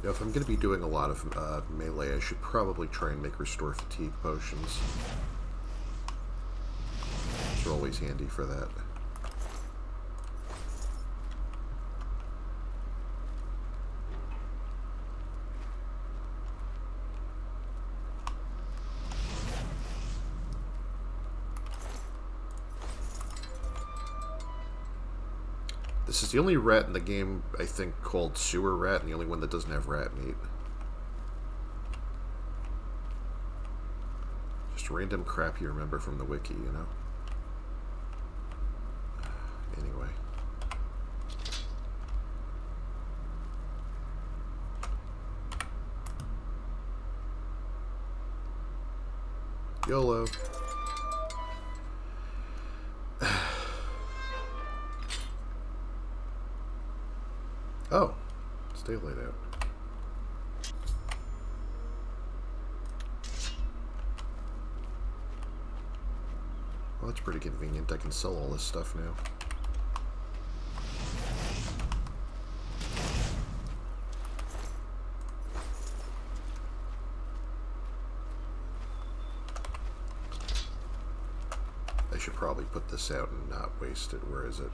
You know, if I'm going to be doing a lot of melee, I should probably try and make restore fatigue potions. Those are always handy for that. This is the only rat in the game, I think, called Sewer Rat, and the only one that doesn't have rat meat. Just random crap you remember from the wiki, you know? Anyway. YOLO. Oh, stay laid out. Well, that's pretty convenient. I can sell all this stuff now. I should probably put this out and not waste it. Where is it?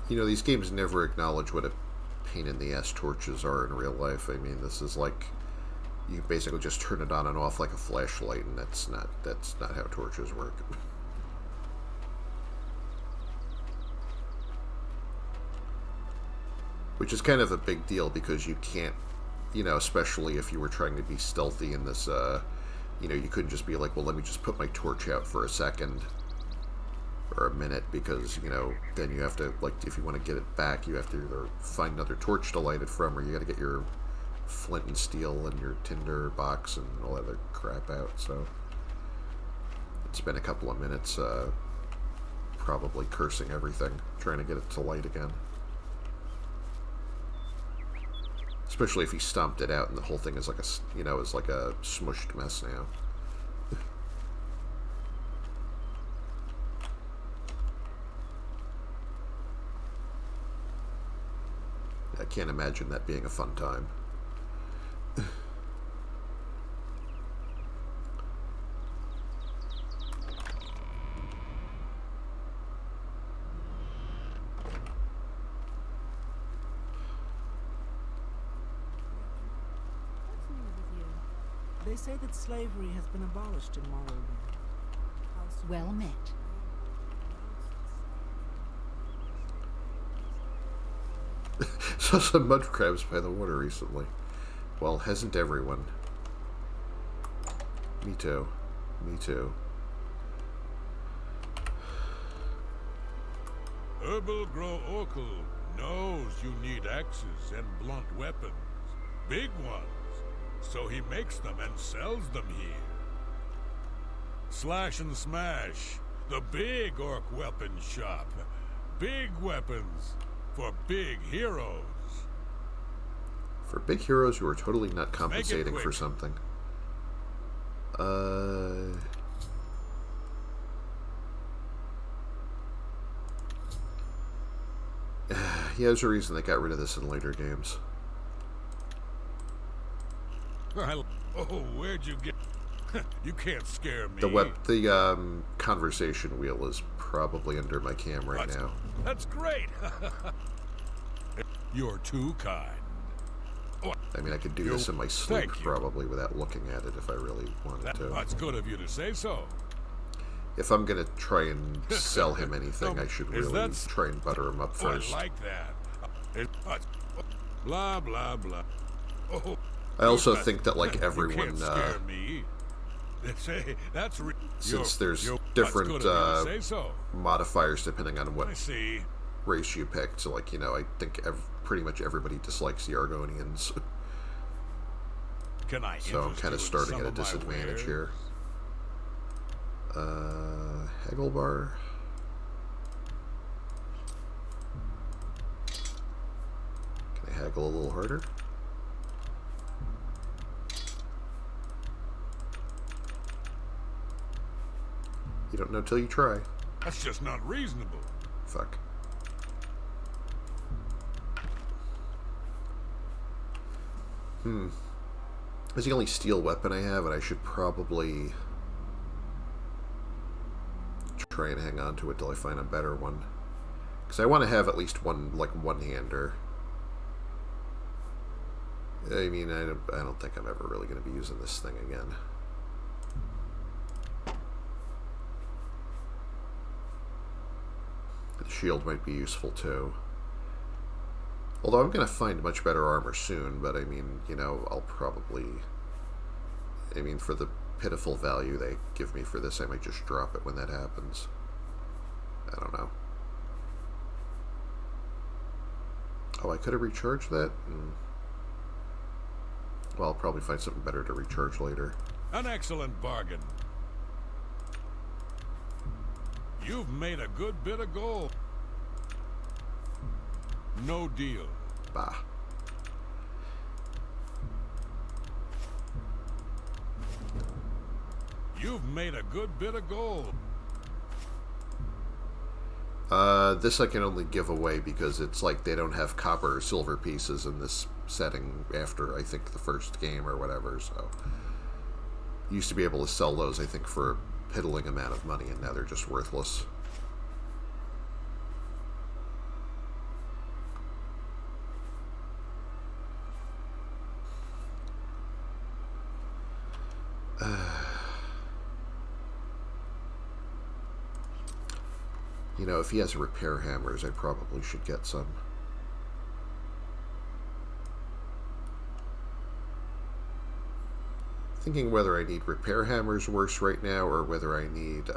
You know, these games never acknowledge what a pain in the ass torches are in real life. I mean, this is like, you basically just turn it on and off like a flashlight, and that's not how torches work. Which is kind of a big deal, because you can't, you know, especially if you were trying to be stealthy in this you know, you couldn't just be like, well, let me just put my torch out for a second or a minute, because, you know, then you have to, like, if you want to get it back, you have to either find another torch to light it from, or you got to get your flint and steel and your tinder box and all that other crap out. So it's been a couple of minutes, probably cursing everything, trying to get it to light again. Especially if he stomped it out and the whole thing is like a, you know, is like a smushed mess now. I can't imagine that being a fun time.
They say that slavery has been abolished in Morrowind.
Well met.
Saw some mud crabs by the water recently. Well, hasn't everyone? Me too. Me too.
Herbal Grow Oracle knows you need axes and blunt weapons. Big ones. So he makes them and sells them here. Slash and Smash, the big orc weapon shop. Big weapons for big heroes.
For big heroes who are totally not compensating for something. Yeah, there's a reason they got rid of this in later games.
Oh, where'd you get... You can't scare me.
The conversation wheel is probably under my cam right now.
That's great. You're too kind.
I mean, I could do this in my sleep probably without looking at it if I really wanted to.
That's good of you to say so.
If I'm going to try and sell him anything, I should really try and butter him up first.
I like that. Blah, blah, blah. Oh,
I also think that, like, everyone, since there's different modifiers depending on what race you picked, so, like, you know, I think pretty much everybody dislikes the Argonians. So I'm kind of starting at a disadvantage here. Hagglebar. Can I haggle a little harder? You don't know till you try.
That's just not reasonable.
Fuck. That's the only steel weapon I have, and I should probably try and hang on to it till I find a better one. Because I want to have at least one, like, one-hander. I mean, I don't think I'm ever really going to be using this thing again. The shield might be useful too. Although I'm going to find much better armor soon, but I mean, you know, I'll probably... I mean, for the pitiful value they give me for this, I might just drop it when that happens. I don't know. Oh, I could have recharged that? Well, I'll probably find something better to recharge later.
An excellent bargain. You've made a good bit of gold. No deal.
Bah.
You've made a good bit of gold.
This I can only give away because it's like they don't have copper or silver pieces in this setting after, I think, the first game or whatever, so... Used to be able to sell those, I think, for a piddling amount of money, and now they're just worthless. You know, if he has repair hammers, I probably should get some. I thinking whether I need repair hammers worse right now, or whether I need,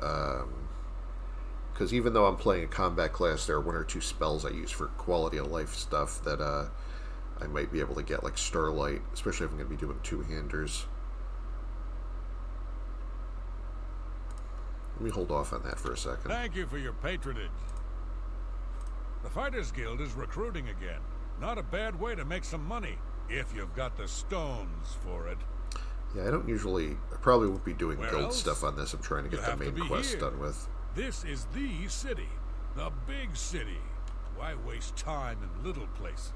because even though I'm playing a combat class, there are one or two spells I use for quality of life stuff that I might be able to get, like Starlight, especially if I'm going to be doing two-handers. Let me hold off on that for a second.
Thank you for your patronage. The Fighters Guild is recruiting again. Not a bad way to make some money, if you've got the stones for it.
Yeah, I probably won't be doing
Where
guild
else?
stuff on this. I'm trying to get the main quest done with.
This is the city. The big city. Why waste time in little places?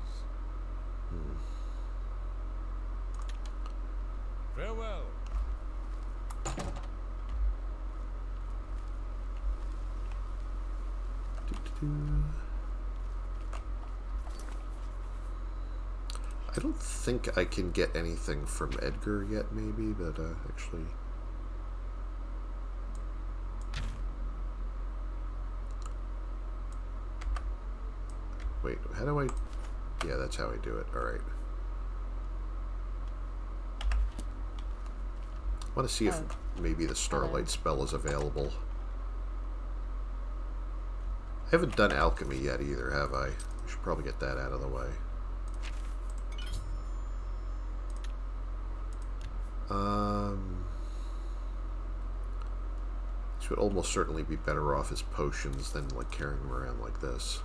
Farewell.
I don't think I can get anything from Edgar yet, maybe, but actually... Wait, how do I... Yeah, that's how I do it. Alright. I want to see if maybe the Starlight spell is available. I haven't done alchemy yet either, have I? I should probably get that out of the way. This would almost certainly be better off as potions than like carrying them around like this.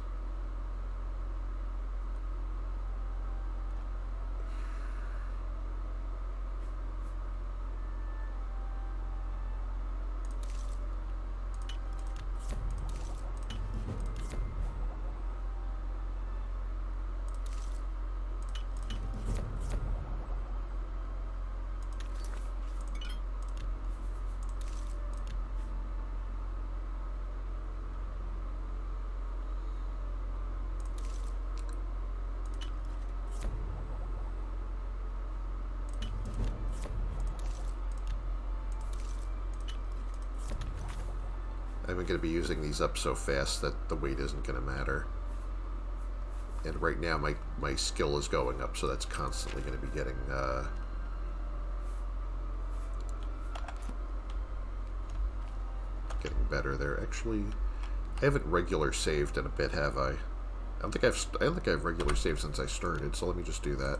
I'm going to be using these up so fast that the weight isn't going to matter. And right now my skill is going up, so that's constantly going to be getting better there. Actually, I haven't regular saved in a bit, have I? I don't think I've regular saved since I started, so let me just do that.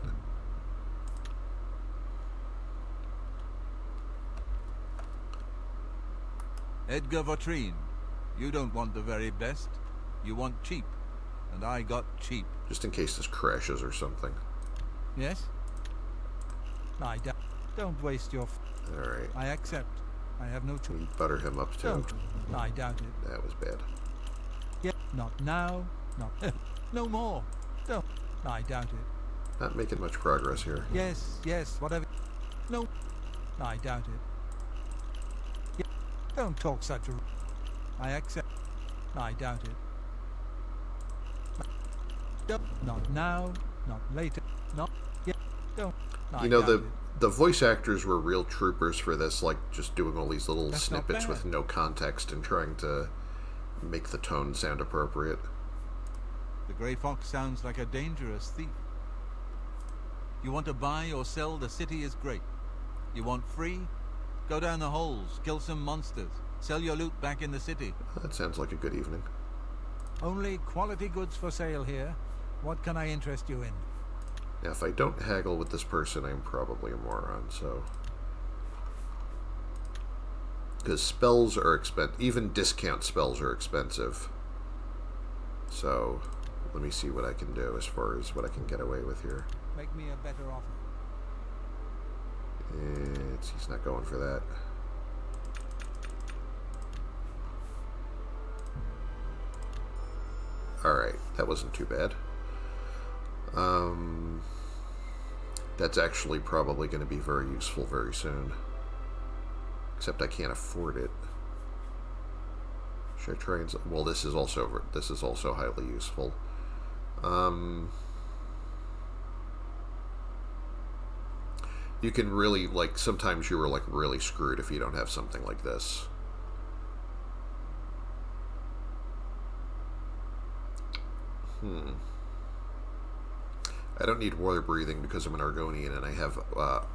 Edgar Vautrin, you don't want the very best. You want cheap. And I got cheap.
Just in case this crashes or something.
Yes? Don't waste your...
Alright.
I accept. I have no choice.
We butter him up too.
Don't. I doubt it.
That was bad.
Yeah, not now. Not... no more. Don't. I doubt it.
Not making much progress here.
Yes, whatever. No. I doubt it. Yeah, don't talk such a... I accept. I doubt it. Not now, not later, not yet. Don't.
You know, the voice actors were real troopers for this, like just doing all these little snippets with no context and trying to make the tone sound appropriate.
The Grey Fox sounds like a dangerous thief. You want to buy or sell, the city is great. You want free? Go down the holes, kill some monsters, sell your loot back in the city.
That sounds like a good evening.
Only quality goods for sale here. What can I interest you in?
Now, if I don't haggle with this person, I'm probably a moron, so... Because spells are expensive. Even discount spells are expensive. So, let me see what I can do as far as what I can get away with here.
Make me a better offer.
He's not going for that. Alright, that wasn't too bad. That's actually probably going to be very useful very soon. Except I can't afford it. Should I try and... Well, this is also highly useful. You can really, like, sometimes you are, like, really screwed if you don't have something like this. I don't need water breathing because I'm an Argonian and I have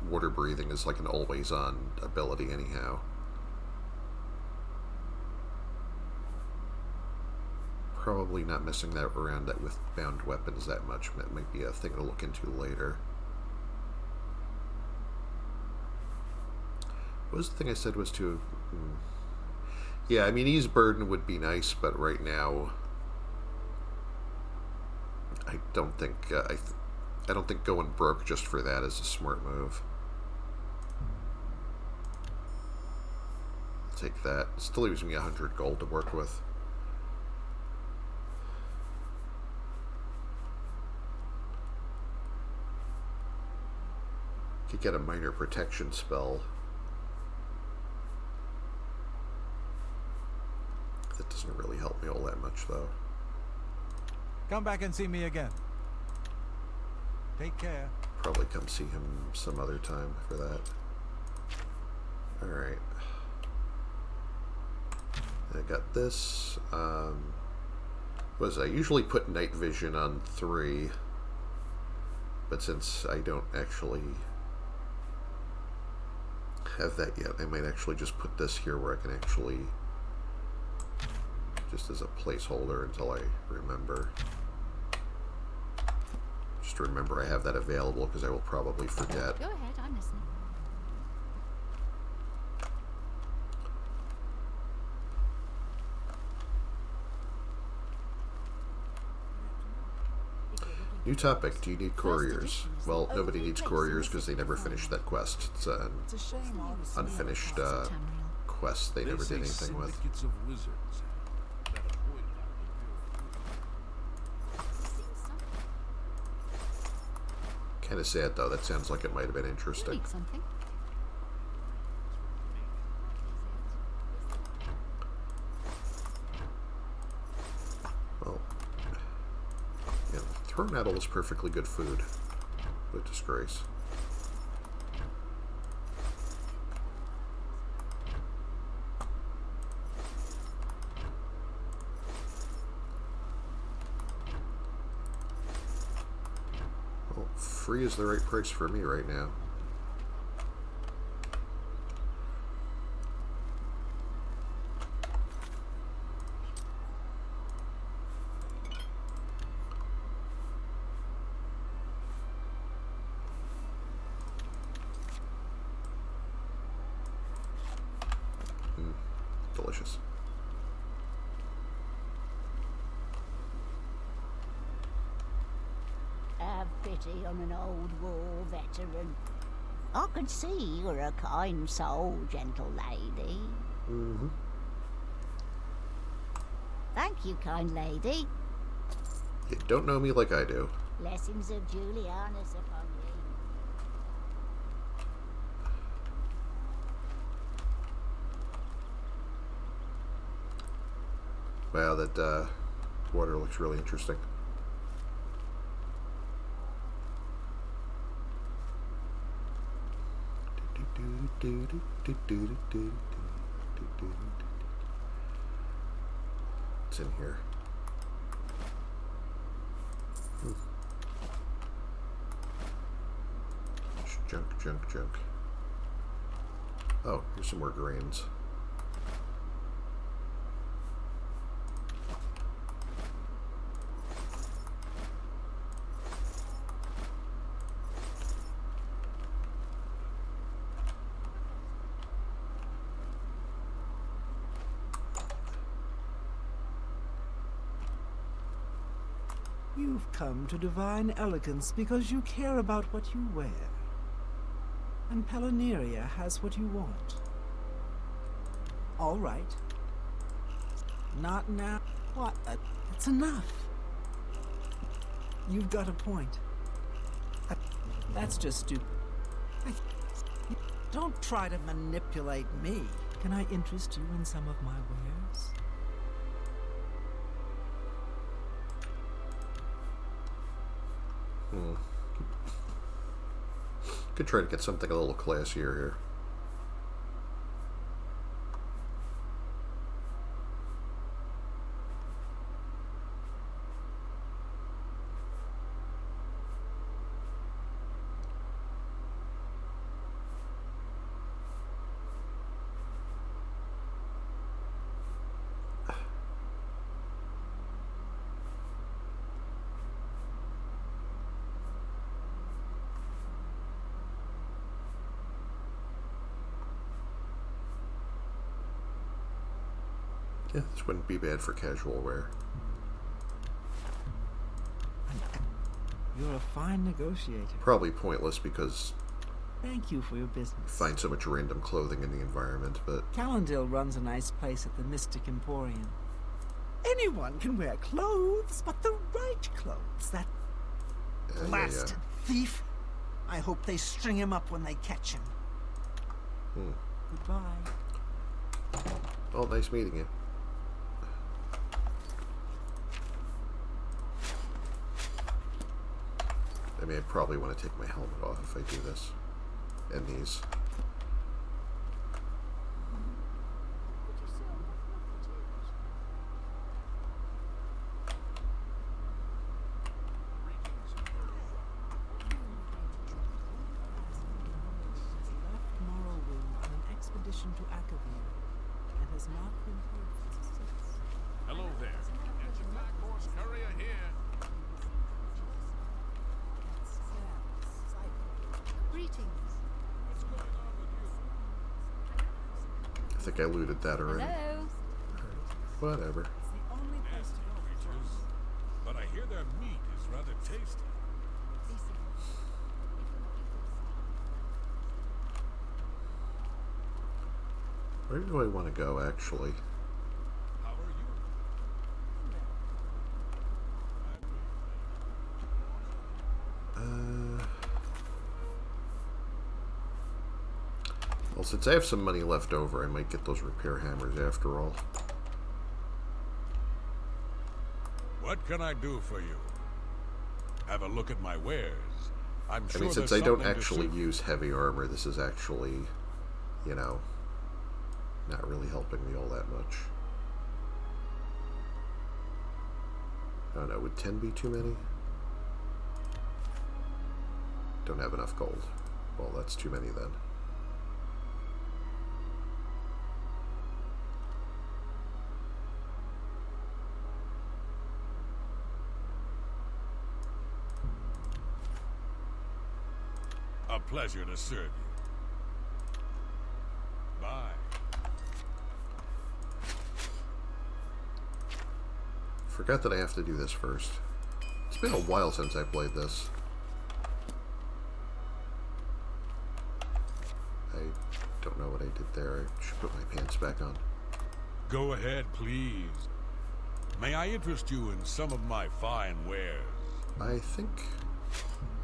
water breathing as like an always-on ability anyhow. Probably not messing that around that with bound weapons that much. That might be a thing to look into later. What was the thing I said was to... Yeah, I mean, ease burden would be nice, but right now... I don't think... I don't think going broke just for that is a smart move. I'll take that. It still leaves me 100 gold to work with. Could get a minor protection spell. That doesn't really help me all that much, though.
Come back and see me again. Take care.
Probably come see him some other time for that. Alright. I got this. I usually put night vision on 3. But since I don't actually have that yet, I might actually just put this here where I can actually, just as a placeholder until I remember. Just remember I have that available because I will probably forget.
Go ahead, I'm listening.
New topic. Do you need couriers? Well, nobody needs couriers because they never finished that quest. It's an
It's a shame all the
unfinished quest they never did anything with.
Syndicates of wizards that avoid
Kind of sad though. That sounds like it might have been interesting.
Need something?
Well, yeah, thrown out all this perfectly good food. What a disgrace. Well, free is the right price for me right now. Delicious.
Have pity on an old war veteran. I can see you're a kind soul, gentle lady.
Mm-hmm.
Thank you, kind lady.
You don't know me like I do.
Blessings of Julianus upon you.
Wow, that water looks really interesting. What's in here? Junk. Oh, here's some more grains.
You've come to divine elegance because you care about what you wear. And Pelineria has what you want. All right. Not now. What? It's enough. You've got a point. That's just stupid. Don't try to manipulate me. Can I interest you in some of my wares?
Could try to get something a little classier here. Yeah, this wouldn't be bad for casual wear.
You're a fine negotiator.
Probably pointless because
Thank you for your business.
you find so much random clothing in the environment, but
Calendil runs a nice place at the Mystic Emporium. Anyone can wear clothes, but the right clothes. That blasted thief. I hope they string him up when they catch him. Goodbye.
Oh, nice meeting you. I mean, I probably want to take my helmet off if I do this. And these.
Left Morrowind on an expedition to Oblivion and has not been heard since.
Hello there. Get your black horse courier here.
Greetings.
What's going on with you?
I think I looted that already.
Hello.
Whatever.
It's the only place to go.
Creatures. But I hear their meat is rather tasty.
Where do I want to go, actually?
How are you?
Well, since I have some money left over, I might get those repair hammers after all.
What can I do for you? Have a look at my wares. I'm sure
I mean, since
there's
I don't
something to
actually
suit-
use heavy armor, this is actually, you know, not really helping me all that much. I don't know, would 10 be too many? Don't have enough gold. Well, that's too many then.
A pleasure to serve you. Bye.
Forgot that I have to do this first. It's been a while since I played this. I don't know what I did there. I should put my pants back on.
Go ahead, please. May I interest you in some of my fine wares?
I think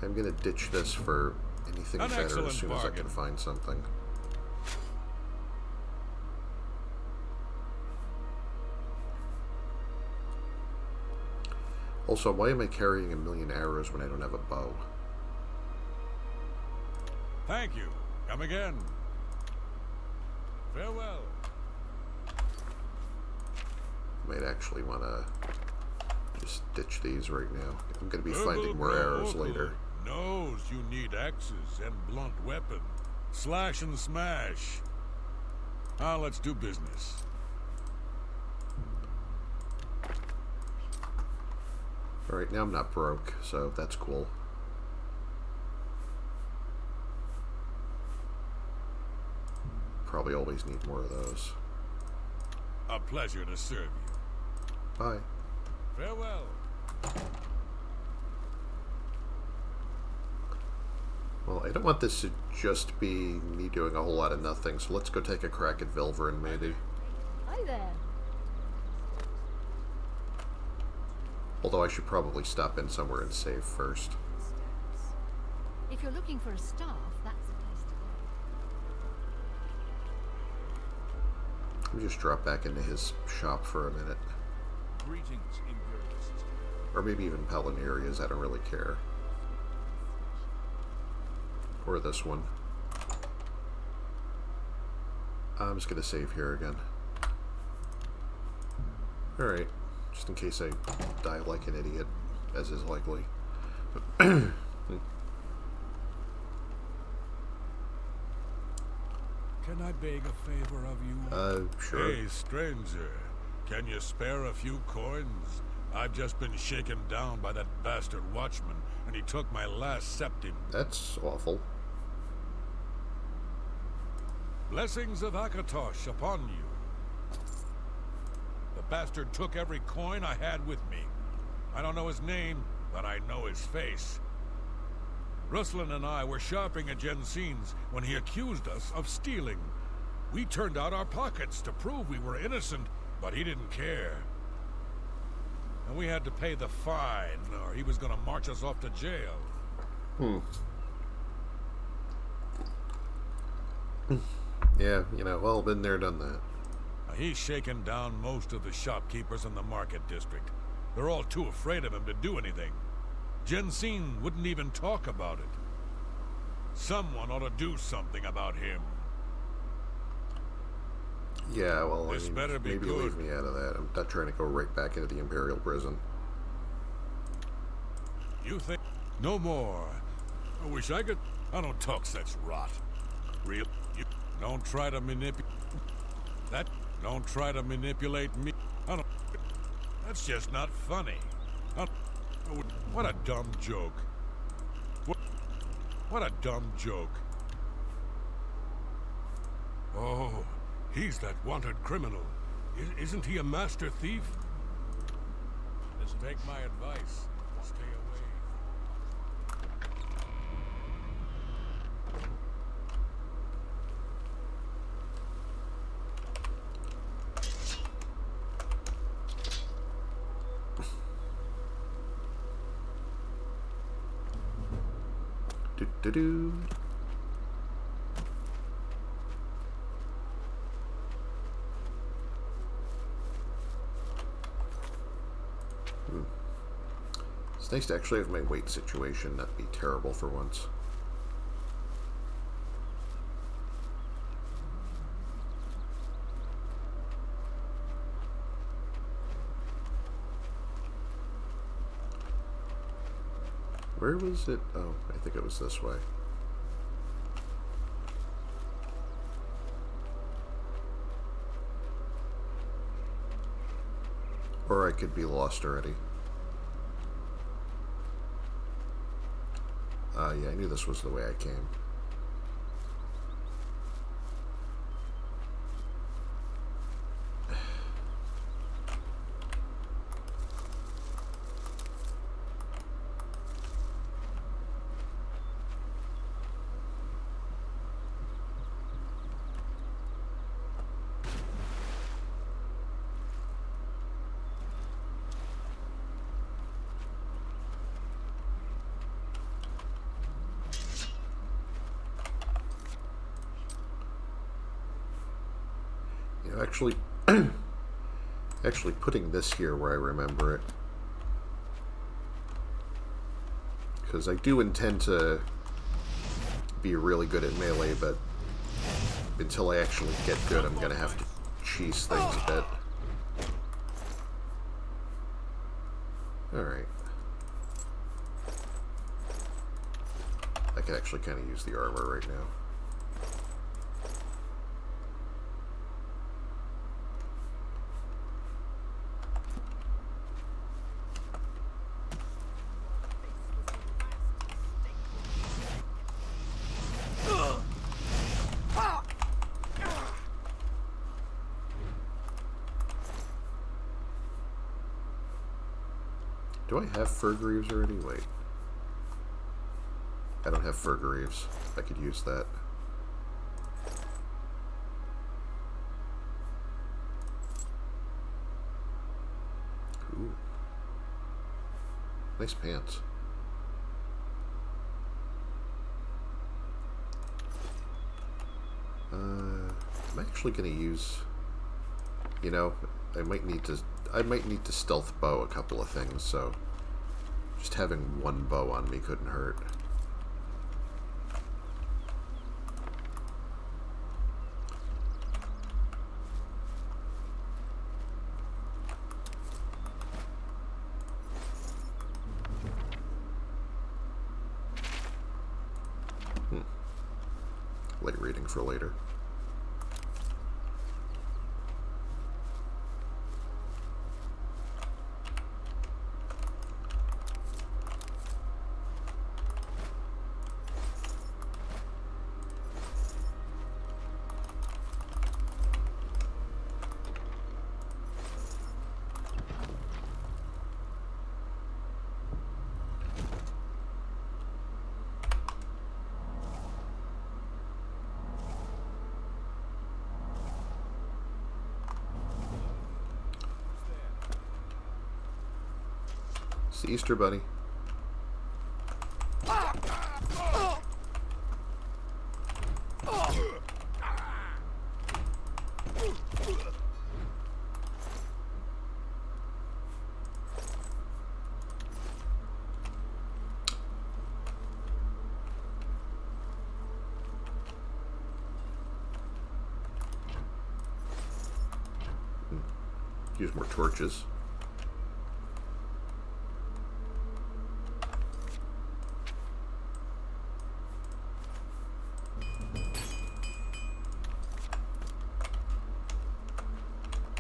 I'm gonna ditch this for anything
An
better
excellent
as soon as I
bargain.
can find something. Also, why am I carrying 1,000,000 arrows when I don't have a bow?
Thank you. Come again. Farewell.
Might actually want to just ditch these right now. I'm going to be
Urgle
finding more arrows
Urgle
later.
knows you need axes and blunt weapons. Slash and smash. Now let's do business.
Alright, now I'm not broke, so that's cool. Probably always need more of those.
A pleasure to serve you.
Bye.
Farewell.
Well, I don't want this to just be me doing a whole lot of nothing, so let's go take a crack at Vilverin, maybe.
Hi there.
Although I should probably stop in somewhere and save first.
If you're looking for a staff, that's the place to go.
Let me just drop back into his shop for a minute.
Greetings, Imperialists.
Or maybe even Palinaria's, I don't really care. Or this one. I'm just gonna save here again. Alright, just in case I die like an idiot, as is likely.
Can I beg a favor of you?
Sure.
Hey, stranger. Can you spare a few coins? I've just been shaken down by that bastard watchman, and he took my last septim.
That's awful.
Blessings of Akatosh upon you. bastard took every coin I had with me. I don't know his name, but I know his face. Ruslan and I were shopping at Jensen's when he accused us of stealing. We turned out our pockets to prove we were innocent, but he didn't care. And we had to pay the fine, or he was gonna march us off to jail.
Yeah, you know, well, been there, done that.
Now, he's shaken down most of the shopkeepers in the market district. They're all too afraid of him to do anything. Jensen wouldn't even talk about it. Someone ought to do something about him.
Yeah, well,
This better be
maybe
good.
leave me out of that. I'm not trying to go right back into the Imperial prison.
You think? No more. I wish I could. I don't talk such rot. Real. You don't try to manipulate. That. Don't try to manipulate me. I don't. That's just not funny. What a dumb joke. What a dumb joke. Oh, he's that wanted criminal. Isn't he a master thief? Just take my advice. Stay away.
Do-do-do. It's nice to actually have my weight situation not be terrible for once. Where was it? Oh, I think it was this way. Or I could be lost already. Yeah, I knew this was the way I came. You know, actually putting this here where I remember it, because I do intend to be really good at melee, but until I actually get good, I'm gonna have to cheese things a bit. Alright. I can actually kind of use the armor right now. Do I have fur greaves already? Wait. I don't have fur greaves. I could use that. Ooh. Nice pants. I'm actually gonna use, you know, I might need to stealth bow a couple of things, so just having one bow on me couldn't hurt. Light reading for later. It's the Easter Bunny. Use more torches.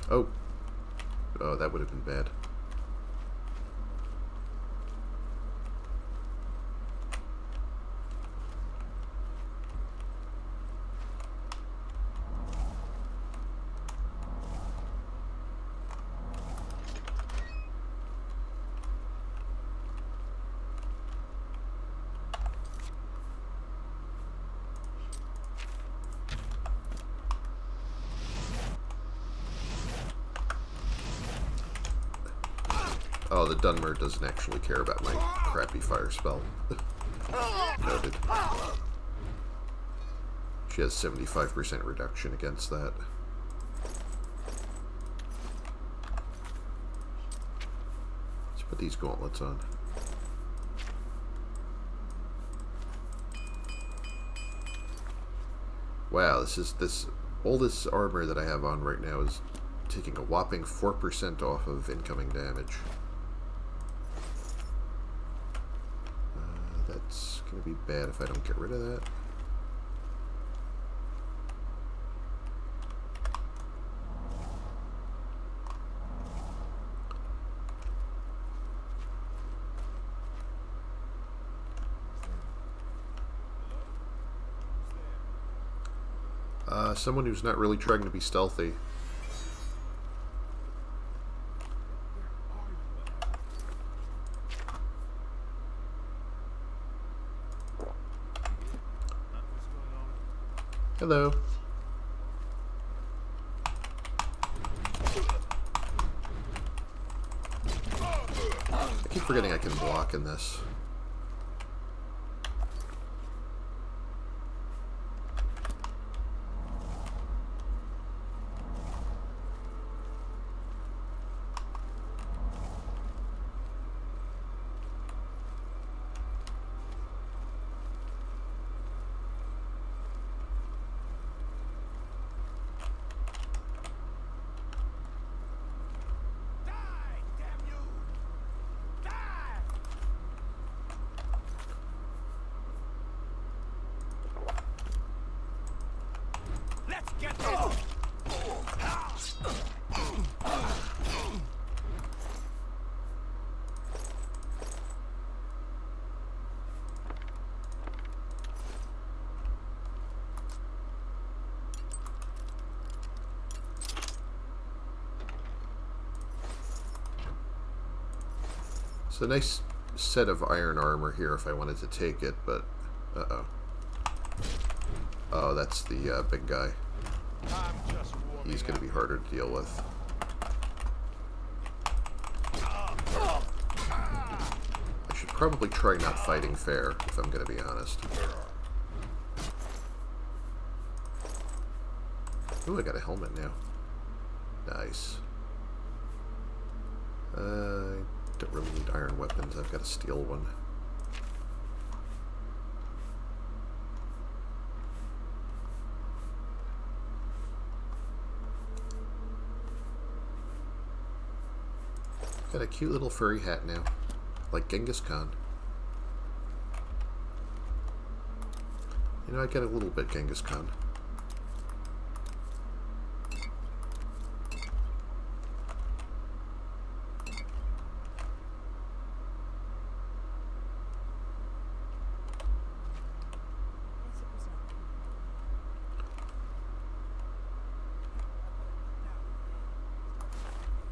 Oh. Oh, that would have been bad. Oh, the Dunmer doesn't actually care about my crappy fire spell. Noted. She has 75% reduction against that. Let's put these gauntlets on. Wow, all this armor that I have on right now is taking a whopping 4% off of incoming damage. That's going to be bad if I don't get rid of that. Someone who's not really trying to be stealthy. Hello. I keep forgetting I can block in this. It's a nice set of iron armor here if I wanted to take it, but... Uh-oh. Oh, that's the big guy. He's going to be harder to deal with. I should probably try not fighting fair, if I'm going to be honest. Ooh, I got a helmet now. Nice. I don't really need iron weapons. I've got a steel one. Got a cute little furry hat now, like Genghis Khan. You know, I get a little bit Genghis Khan.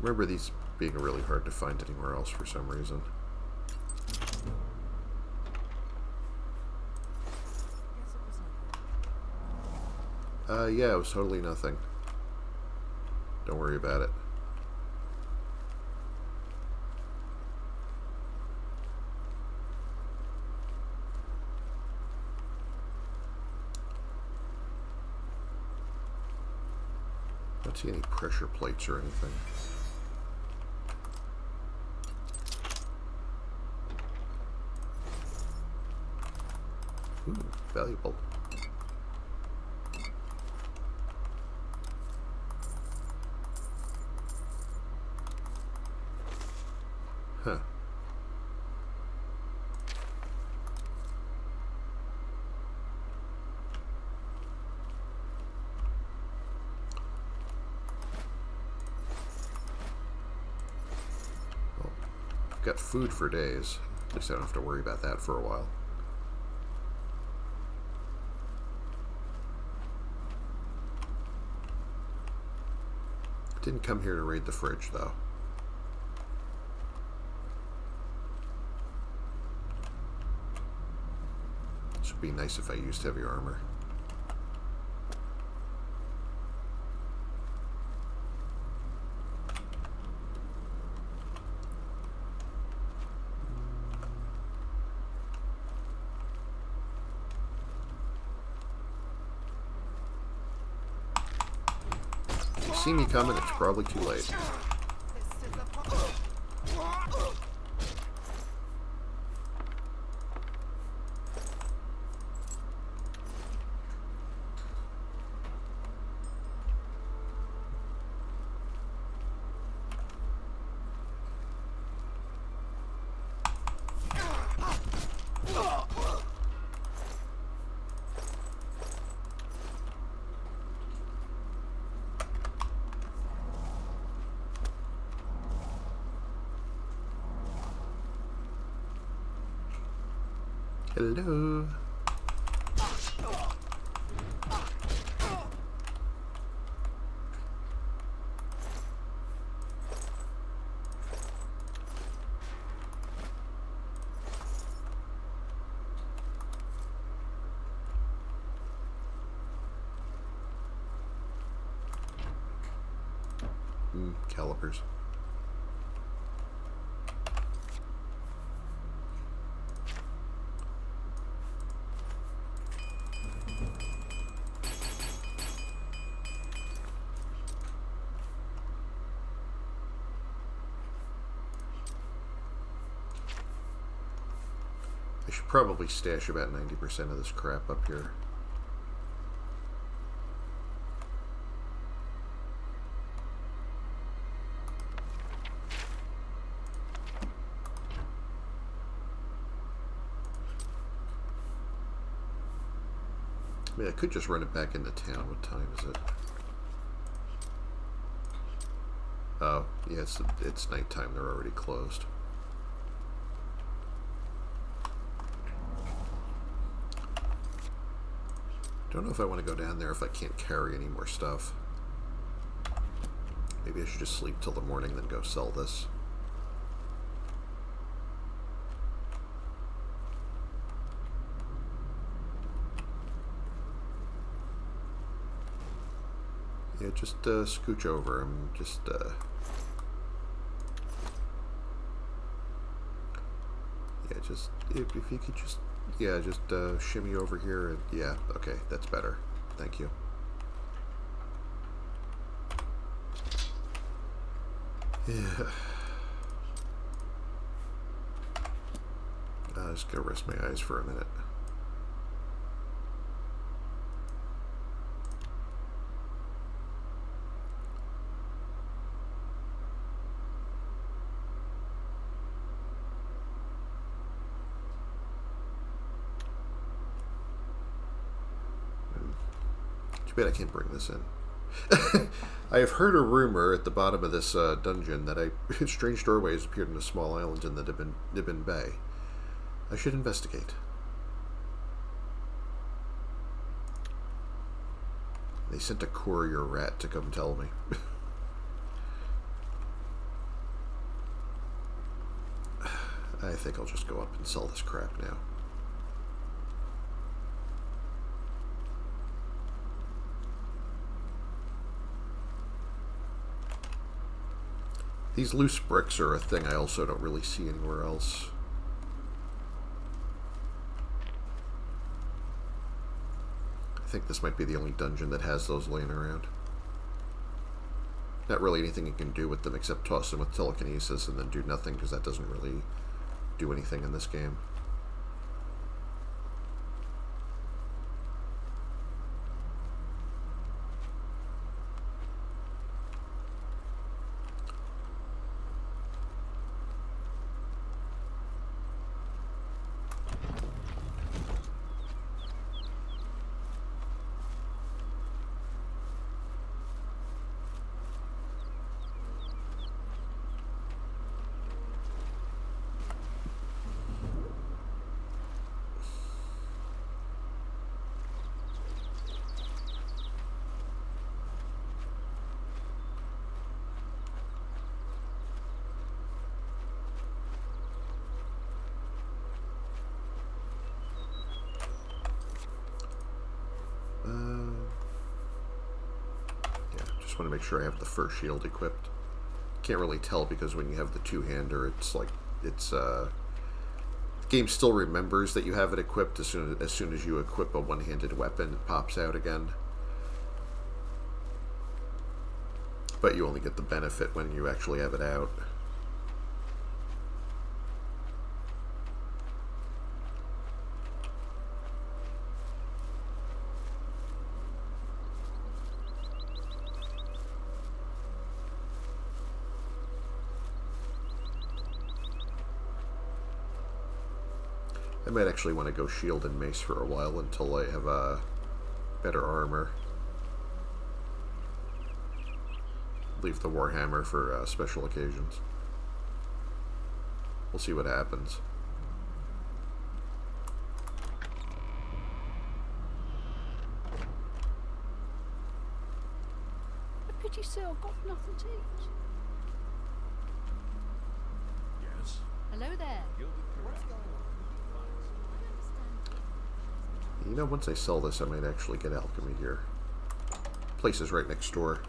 Remember these being really hard to find anywhere else for some reason. Yeah, it was totally nothing. Don't worry about it. Don't see any pressure plates or anything. Ooh, valuable. Huh. Well, I've got food for days. At least I don't have to worry about that for a while. Didn't come here to raid the fridge, though. This would be nice if I used heavy armor. See me coming, it's probably too late. Hello. Calipers. I should probably stash about 90% of this crap up here. I mean, I could just run it back into town. What time is it? Oh, yeah, it's nighttime. They're already closed. Don't know if I want to go down there if I can't carry any more stuff. Maybe I should just sleep till the morning, then go sell this. Yeah, just scooch over. I'm just yeah, just if you could just just shimmy over here. And yeah, okay, that's better. Thank you. Yeah. I'm just gonna rest my eyes for a minute. Too bad I can't bring this in. I have heard a rumor at the bottom of this dungeon that strange doorways appeared in a small island in the Nibbin Bay. I should investigate. They sent a courier rat to come tell me. I think I'll just go up and sell this crap now. These loose bricks are a thing I also don't really see anywhere else. I think this might be the only dungeon that has those laying around. not really anything you can do with them except toss them with telekinesis and then do nothing, because that doesn't really do anything in this game. Want to make sure I have the first shield equipped. Can't really tell because when you have the two-hander, it's like the game still remembers that you have it equipped as soon as you equip a one-handed weapon, it pops out again. But you only get the benefit when you actually have it out. I might actually want to go shield and mace for a while until I have better armor. Leave the warhammer for special occasions. We'll see what happens.
A pity sir got nothing to eat.
Yes.
Hello there.
What's going on?
You know, once I sell this, I might actually get alchemy here. Place is right next door.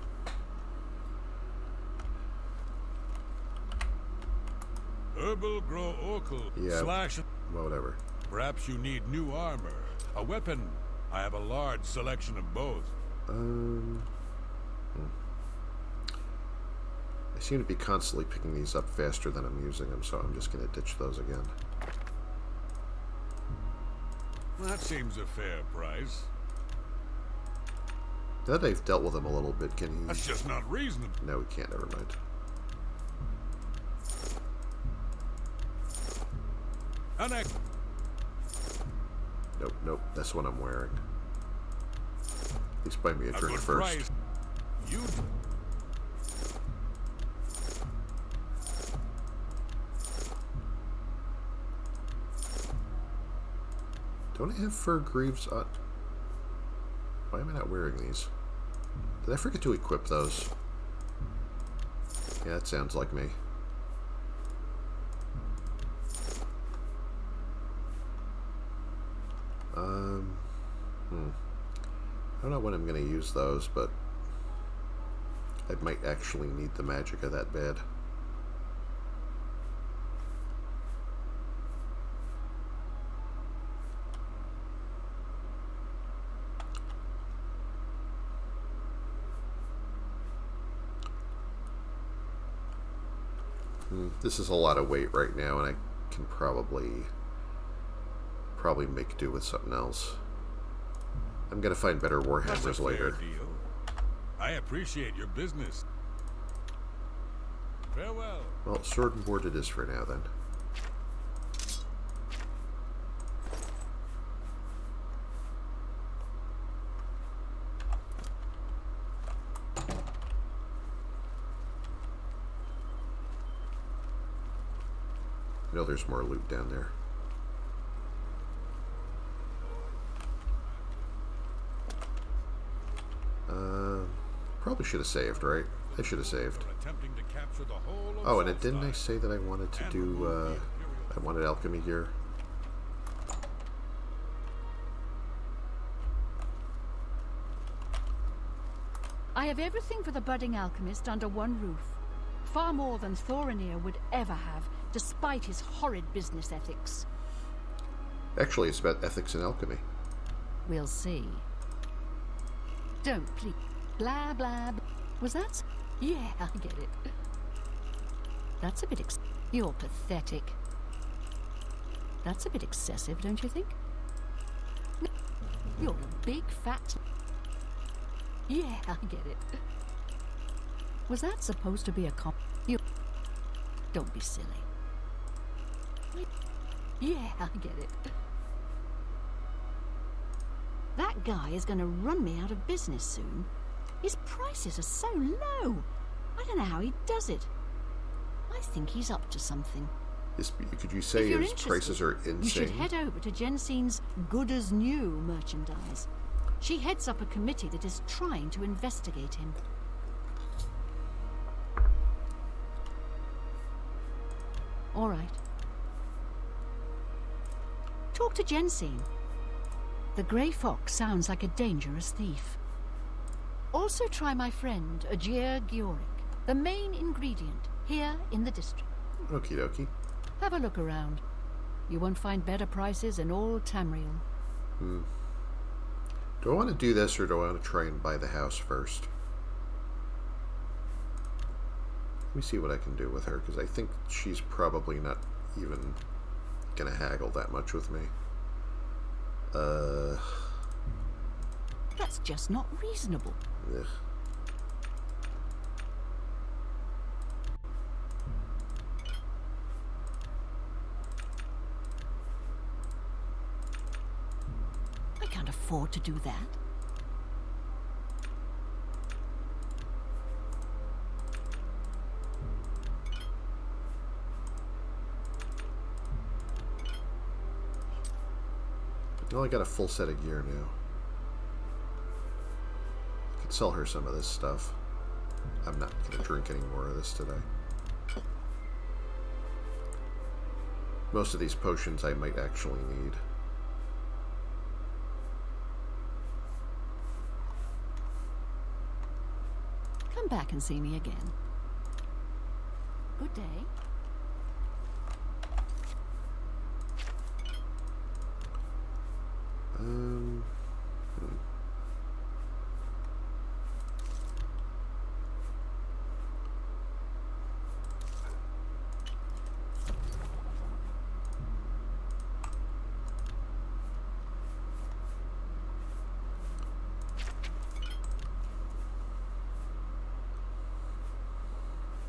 Herbal grow oracle.
Yeah.
Slash.
Well, whatever.
Perhaps you need new armor. A weapon. I have a large selection of both.
I seem to be constantly picking these up faster than I'm using them, so I'm just going to ditch those again.
That seems a fair price.
Now that I've dealt with him a little bit, can he...
That's just not reasonable.
No, he can't. Never mind. Nope, nope. That's what I'm wearing. At least buy me a drink
good
first.
price. You...
Don't I have fur greaves on? Why am I not wearing these? Did I forget to equip those? Yeah, that sounds like me. I don't know when I'm going to use those, but I might actually need the magicka that bad. This is a lot of weight right now, and I can probably make do with something else. I'm gonna find better warhammers
That's a
later.
fair deal. I appreciate your business. Farewell.
Well, sword and board it is for now, then. I know there's more loot down there. Probably should have saved, right? I should have saved.
Attempting to capture the whole of
Oh, and didn't I
Saltzstein.
say that I wanted to do, I wanted alchemy gear?
I have everything for the budding alchemist under one roof. Far more than Thorinir would ever have, despite his horrid business ethics.
Actually, it's about ethics and alchemy.
We'll see. Don't, please. Blah, blah, blah. Was that... Yeah, I get it. That's a bit You're pathetic. That's a bit excessive, don't you think? You're a big fat... Yeah, I get it. Was that supposed to be a You... Don't be silly. Yeah, I get it. That guy is going to run me out of business soon. His prices are so low. I don't know how he does it. I think he's up to something.
Could you say his prices are insane?
You should head over to Jensen's Good as New merchandise. She heads up a committee that is trying to investigate him. All right. Talk to Jensine. The Grey Fox sounds like a dangerous thief. Also try my friend, Ajir Giorik, the main ingredient here in the district.
Okie dokie.
Have a look around. You won't find better prices in all Tamriel.
Do I want to do this, or do I want to try and buy the house first? Let me see what I can do with her, because I think she's probably not even going to haggle that much with me.
That's just not reasonable.
Ugh.
I can't afford to do that.
Well, I got a full set of gear now. I could sell her some of this stuff. I'm not going to drink any more of this today. Most of these potions I might actually need.
Come back and see me again. Good day.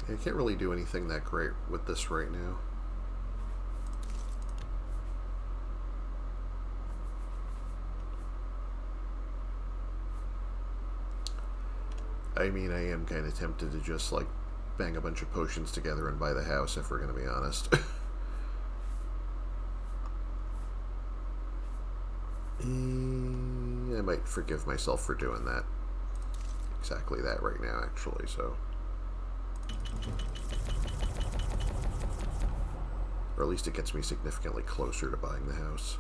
I can't really do anything that great with this right now. I mean, I am kind of tempted to just, like, bang a bunch of potions together and buy the house, if we're going to be honest. I might forgive myself for doing that. Exactly that right now, actually, so... Or at least it gets me significantly closer to buying the house.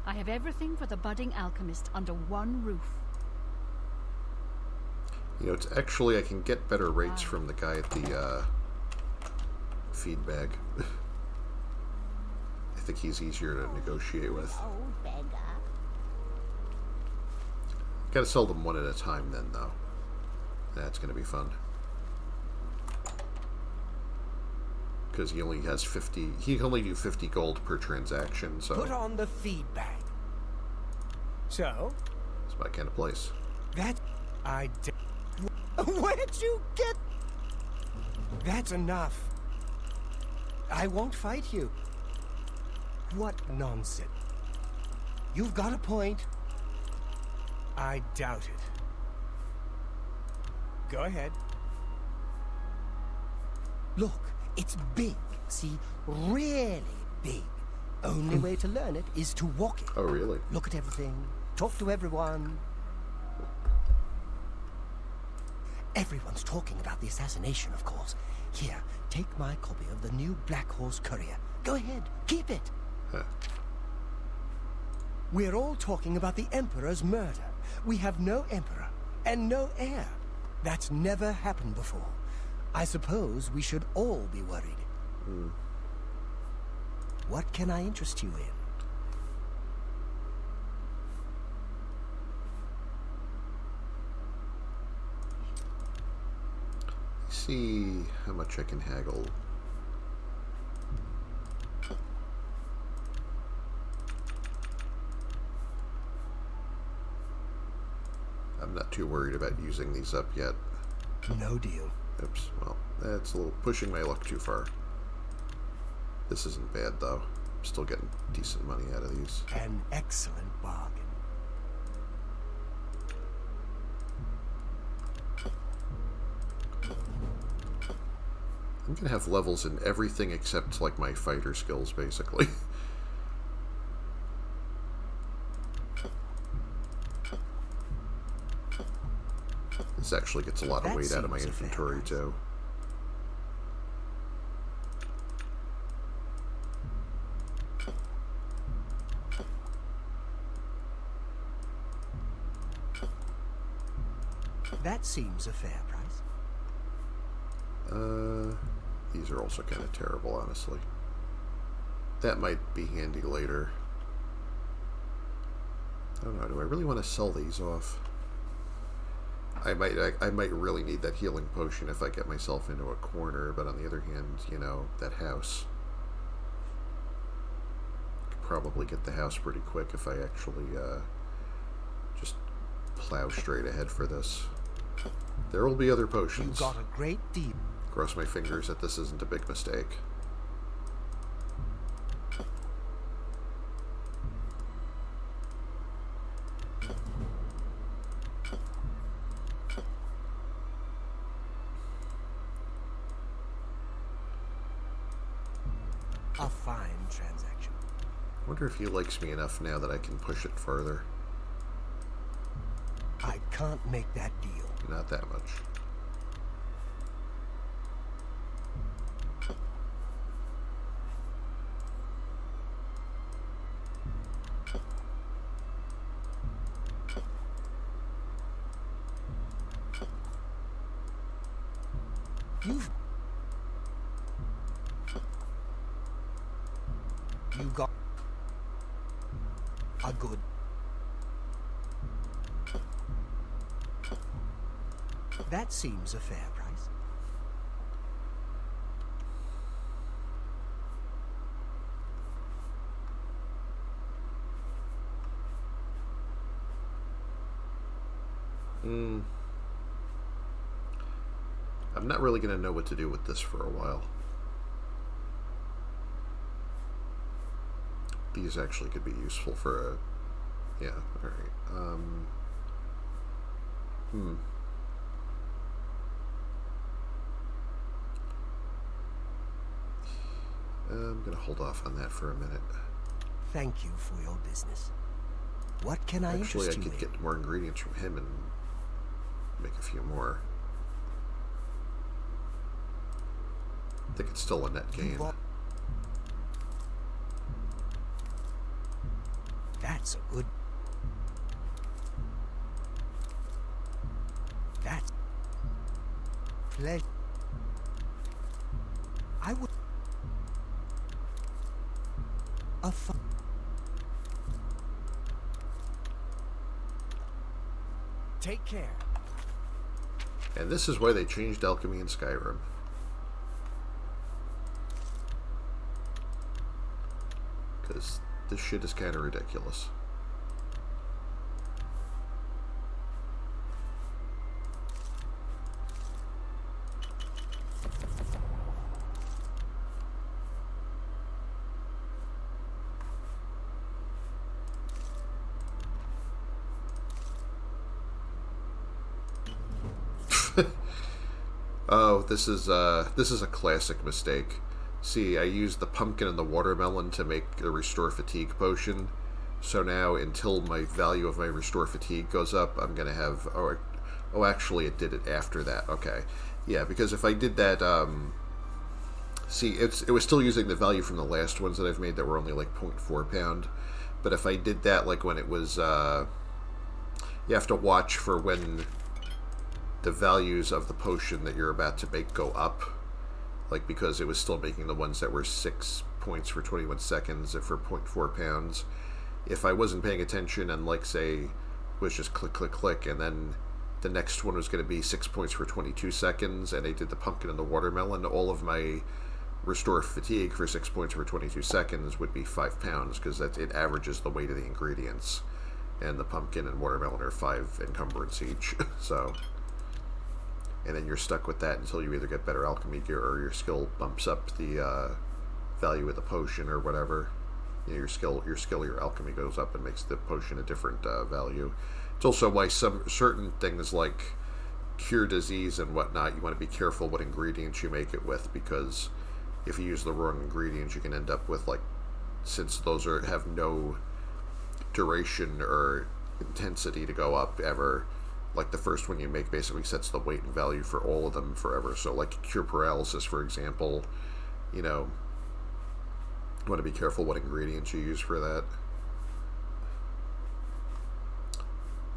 I have everything for the budding alchemist under one roof.
You know, it's actually, I can get better rates from the guy at the feed bag. I think he's easier to negotiate with.
Old beggar.
Gotta sell them one at a time then, though. That's gonna be fun. Because he only has 50... He can only do 50 gold per transaction, so...
Put on the feed bag. So?
It's my kind of place.
That... Where'd you get... That's enough. I won't fight you. What nonsense. You've got a point. I doubt it. Go ahead. Look, it's big. See, really big. Only way to learn it is to walk it.
Oh, really?
Look at everything. Talk to everyone. Everyone's talking about the assassination, of course. Here, take my copy of the new Black Horse Courier. Go ahead, keep it.
Huh.
We're all talking about the Emperor's murder. We have no Emperor and no heir. That's never happened before. I suppose we should all be worried. What can I interest you in?
See how much I can haggle. I'm not too worried about using these up yet.
No deal.
Oops, well, that's a little pushing my luck too far. This isn't bad, though. I'm still getting decent money out of these.
An excellent bargain.
I'm gonna have levels in everything except, like, my fighter skills, basically. This actually gets a lot of weight out of my inventory, too.
That seems a fair price.
These are also kind of terrible, honestly. That might be handy later. I don't know, do I really want to sell these off? I might really need that healing potion if I get myself into a corner, but on the other hand, you know, that house. I could probably get the house pretty quick if I actually, just plow straight ahead for this. There will be other potions.
You got a great deal.
Cross my fingers that this isn't a big mistake.
A fine transaction.
I wonder if he likes me enough now that I can push it further.
I can't make that deal.
Not that much.
You got a good. That seems a fair price.
I'm not really going to know what to do with this for a while. These actually could be useful for a... Yeah, alright. I'm going to hold off on that for a minute.
Thank you for your business. What can I
Actually,
interest
I
you
could
in?
get more ingredients from him and make a few more. I think it's still a net gain.
That's a good. That's pleasure. I would. A fun. Take care.
And this is why they changed alchemy in Skyrim. Because this shit is kind of ridiculous. Oh, this is a classic mistake. See, I used the pumpkin and the watermelon to make the restore fatigue potion. So now, until my value of my restore fatigue goes up, I'm gonna have. Oh, actually, it did it after that. Okay, yeah, because if I did that, see, it was still using the value from the last ones that I've made that were only like 0.4 pound. But if I did that, like when it was, you have to watch for when the values of the potion that you're about to make go up, like because it was still making the ones that were 6 points for 21 seconds for 0.4 pounds. If I wasn't paying attention and, like, say, was just click, click, click, and then the next one was going to be 6 points for 22 seconds, and I did the pumpkin and the watermelon, all of my restore fatigue for 6 points for 22 seconds would be 5 pounds, because it averages the weight of the ingredients, and the pumpkin and watermelon are 5 encumbrance each. So, and then you're stuck with that until you either get better alchemy gear or your skill bumps up the value of the potion or whatever. You know, your alchemy goes up and makes the potion a different value. It's also why some certain things like cure disease and whatnot, you want to be careful what ingredients you make it with, because if you use the wrong ingredients, you can end up with, like, since those have no duration or intensity to go up ever, like the first one you make basically sets the weight and value for all of them forever. So, like, cure paralysis, for example, you know, you want to be careful what ingredients you use for that.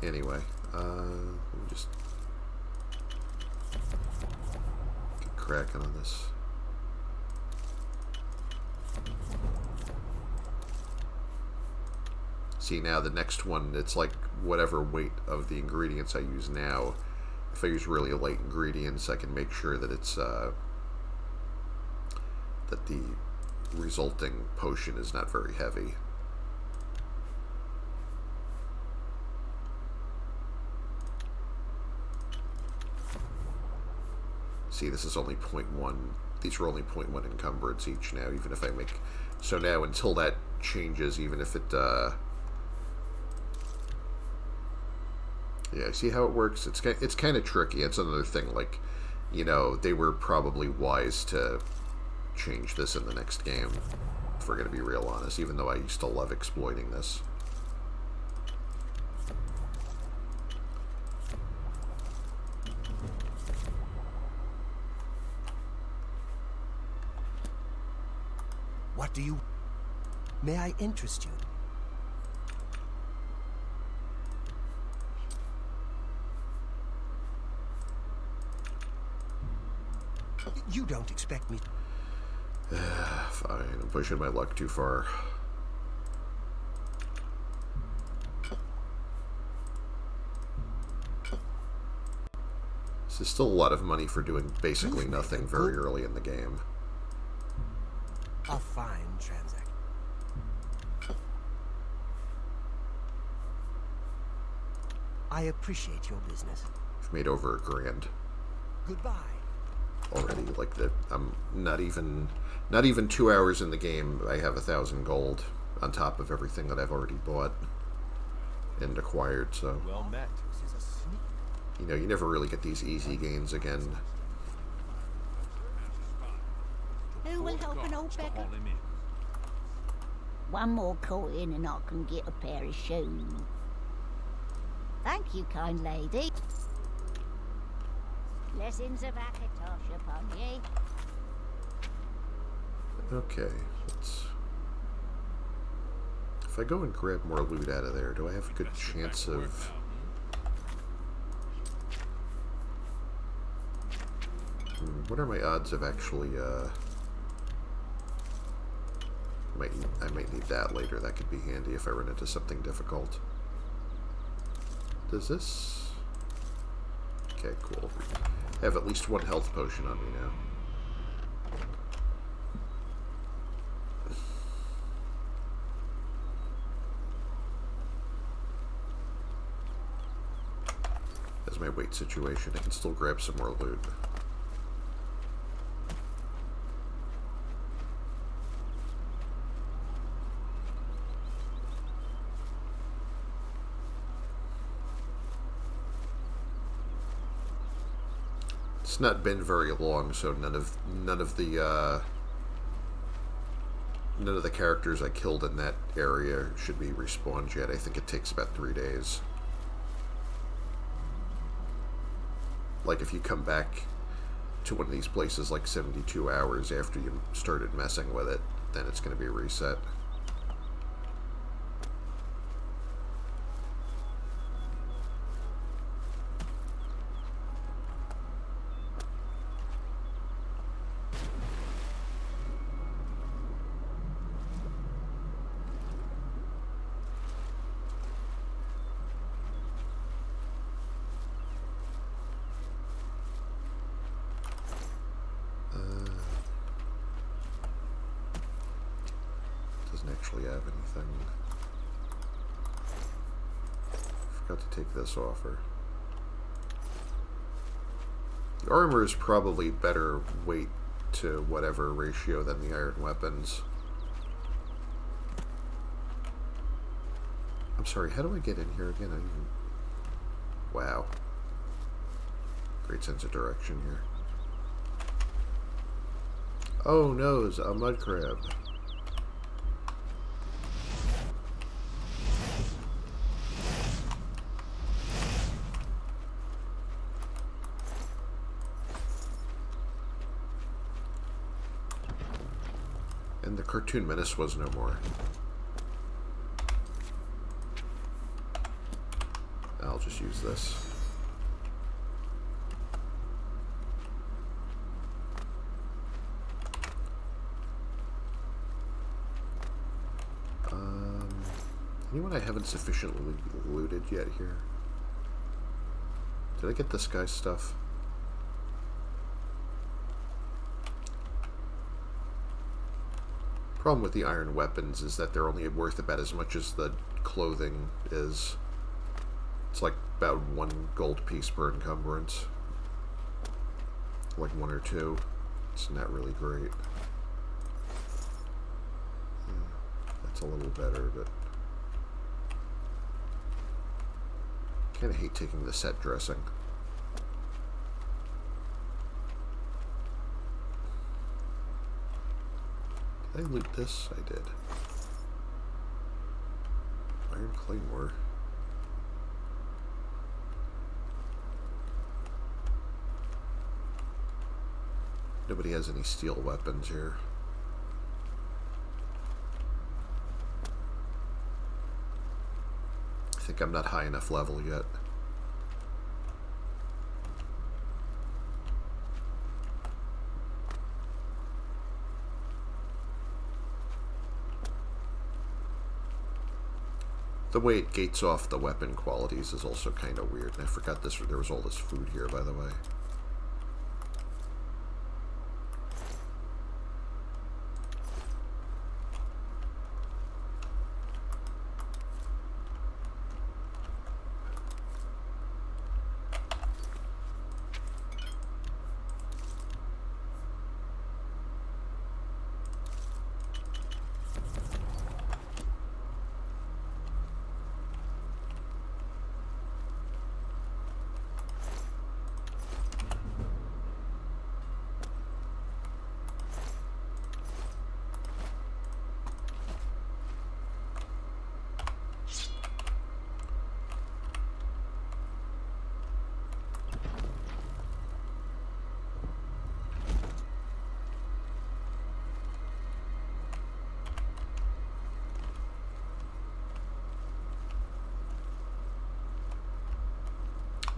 Anyway, let me just get cracking on this. See, now the next one, it's like whatever weight of the ingredients I use now. If I use really light ingredients, I can make sure that it's that the resulting potion is not very heavy. See, this is only 0.1. These are only 0.1 encumbrance each now, even if I make... So now, until that changes, even if it... Yeah, see how it works? It's kind of tricky. It's another thing, like, you know, they were probably wise to change this in the next game, if we're going to be real honest, even though I used to love exploiting this.
What do you... May I interest you? You don't expect me...
Fine, I'm pushing my luck too far. This is still a lot of money for doing basically nothing very early in the game.
A fine transaction. I appreciate your business.
I've made over $1,000
Goodbye.
already. Like, I'm not even 2 hours in the game, I have 1,000 gold on top of everything that I've already bought and acquired. So,
Well met.
you know, you never really get these easy gains again.
Who will help an old beggar? One more coin and I can get a pair of shoes. Thank you, kind lady. Blessings of Akatosh upon ye.
Okay, if I go and grab more loot out of there, do I have a good chance of... What are my odds of actually, I might need that later. That could be handy if I run into something difficult. Does this... Okay, cool. I have at least one health potion on me now. As my weight situation, I can still grab some more loot. It's not been very long, so none of the characters I killed in that area should be respawned yet. I think it takes about 3 days. Like if you come back to one of these places like 72 hours after you started messing with it, then it's going to be reset. Doesn't actually have anything. Forgot to take this offer. The armor is probably better weight to whatever ratio than the iron weapons. I'm sorry, how do I get in here again? Wow. Great sense of direction here. Oh no, it's a mud crab. And the cartoon menace was no more. I'll just use this. Anyone I haven't sufficiently looted yet here? Did I get this guy's stuff? Problem with the iron weapons is that they're only worth about as much as the clothing is. It's like about 1 gold piece per encumbrance. Like 1 or 2. It's not really great. That's a little better, but kind of hate taking the set dressing. Did I loot this? I did. Iron Claymore. Nobody has any steel weapons here. I think I'm not high enough level yet. The way it gates off the weapon qualities is also kind of weird, and I forgot there was all this food here, by the way.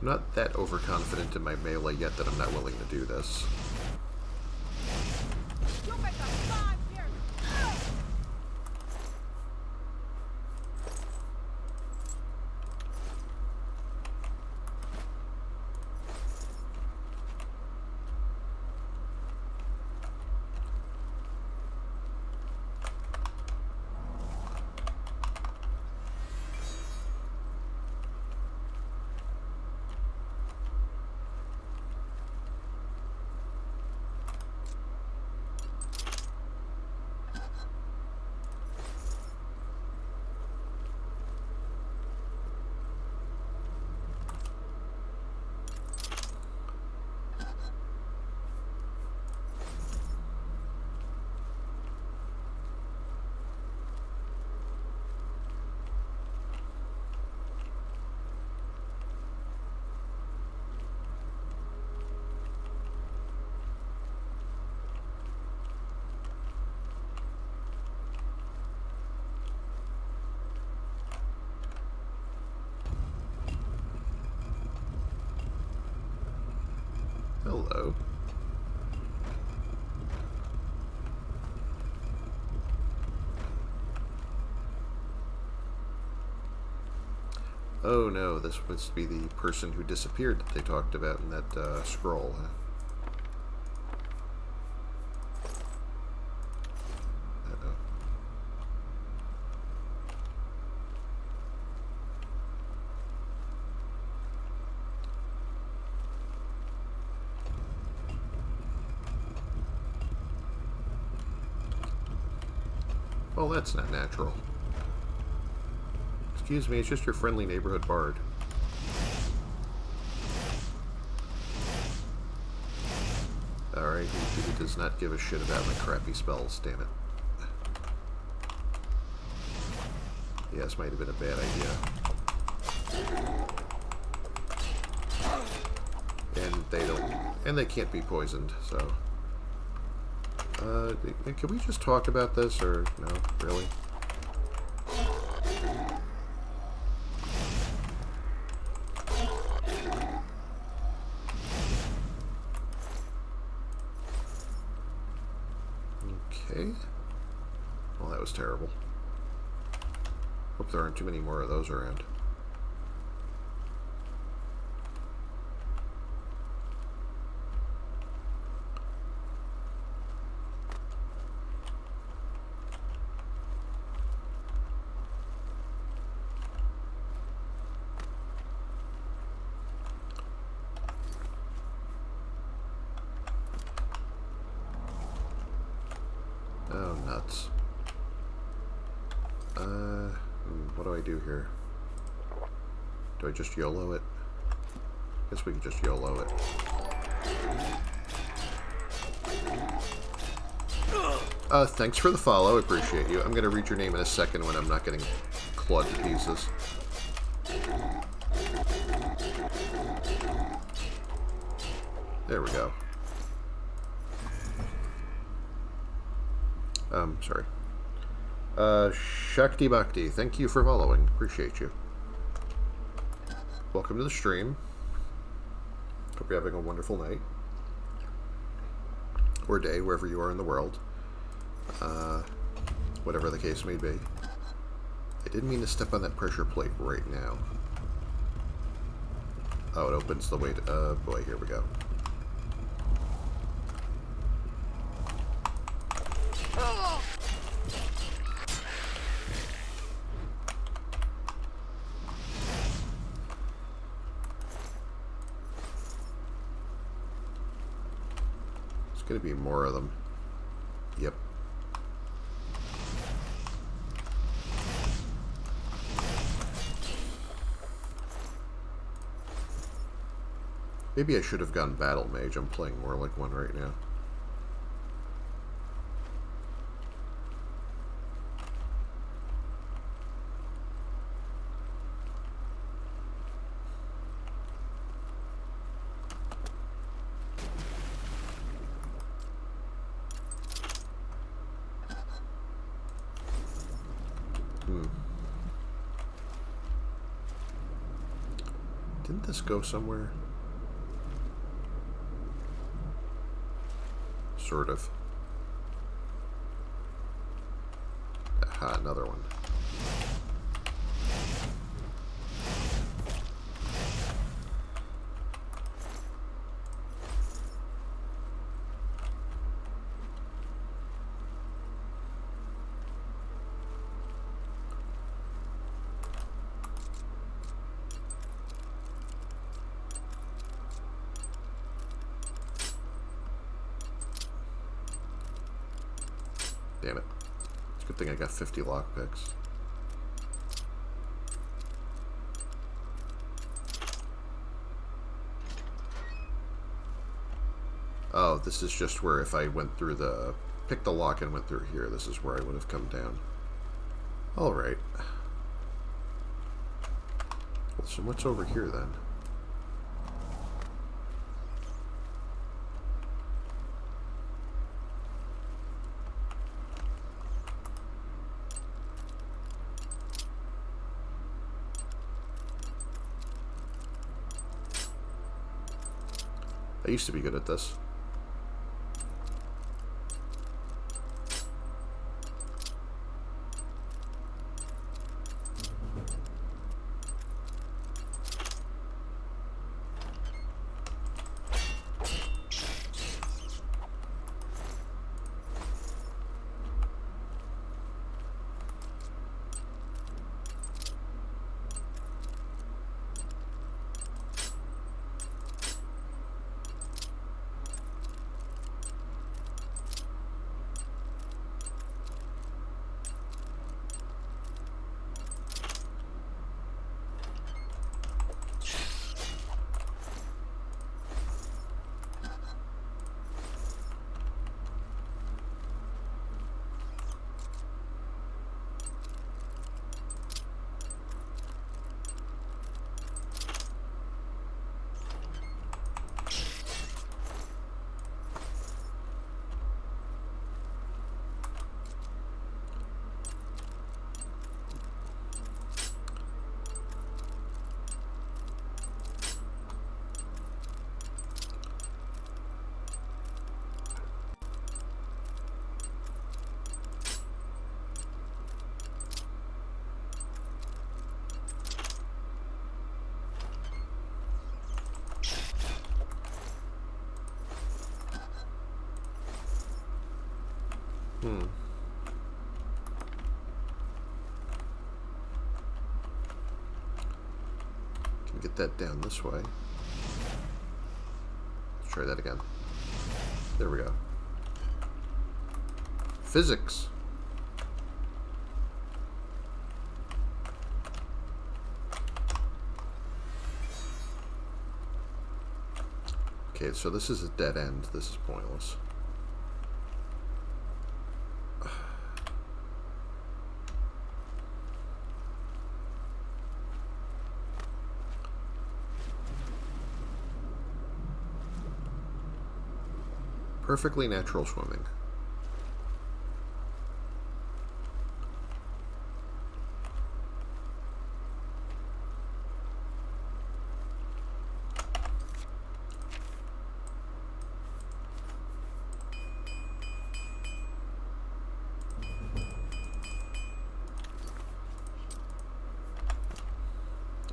I'm not that overconfident in my melee yet that I'm not willing to do this. Hello. Oh no, this must be the person who disappeared that they talked about in that scroll. Huh? Uh-oh. Well, that's not natural. Excuse me, it's just your friendly neighborhood bard. Alright, he does not give a shit about my crappy spells, damn it. Yes, might have been a bad idea. And they can't be poisoned, so... can we just talk about this, or no, really? Okay. Well, that was terrible. Hope there aren't too many more of those around. Oh, nuts. What do I do here? Do I just YOLO it? Guess we can just YOLO it. Thanks for the follow. I appreciate you. I'm going to read your name in a second when I'm not getting clawed to pieces. There we go. Sorry. Shakti Bhakti, thank you for following. Appreciate you. Welcome to the stream. Hope you're having a wonderful night. Or day, wherever you are in the world. Whatever the case may be. I didn't mean to step on that pressure plate right now. Oh, it opens the way to... boy, here we go. There's going to be more of them. Yep. Maybe I should have gone Battle Mage. I'm playing more like one right now. Didn't this go somewhere? Sort of. Aha, another one. Damn it. It's a good thing I got 50 lockpicks. Oh, this is just where if I went through the... picked the lock and went through here, this is where I would have come down. Alright. Well, so what's over here then? I used to be good at this. Can get that down this way. Let's try that again. There we go. Physics. Okay, so this is a dead end. This is pointless. Perfectly natural swimming.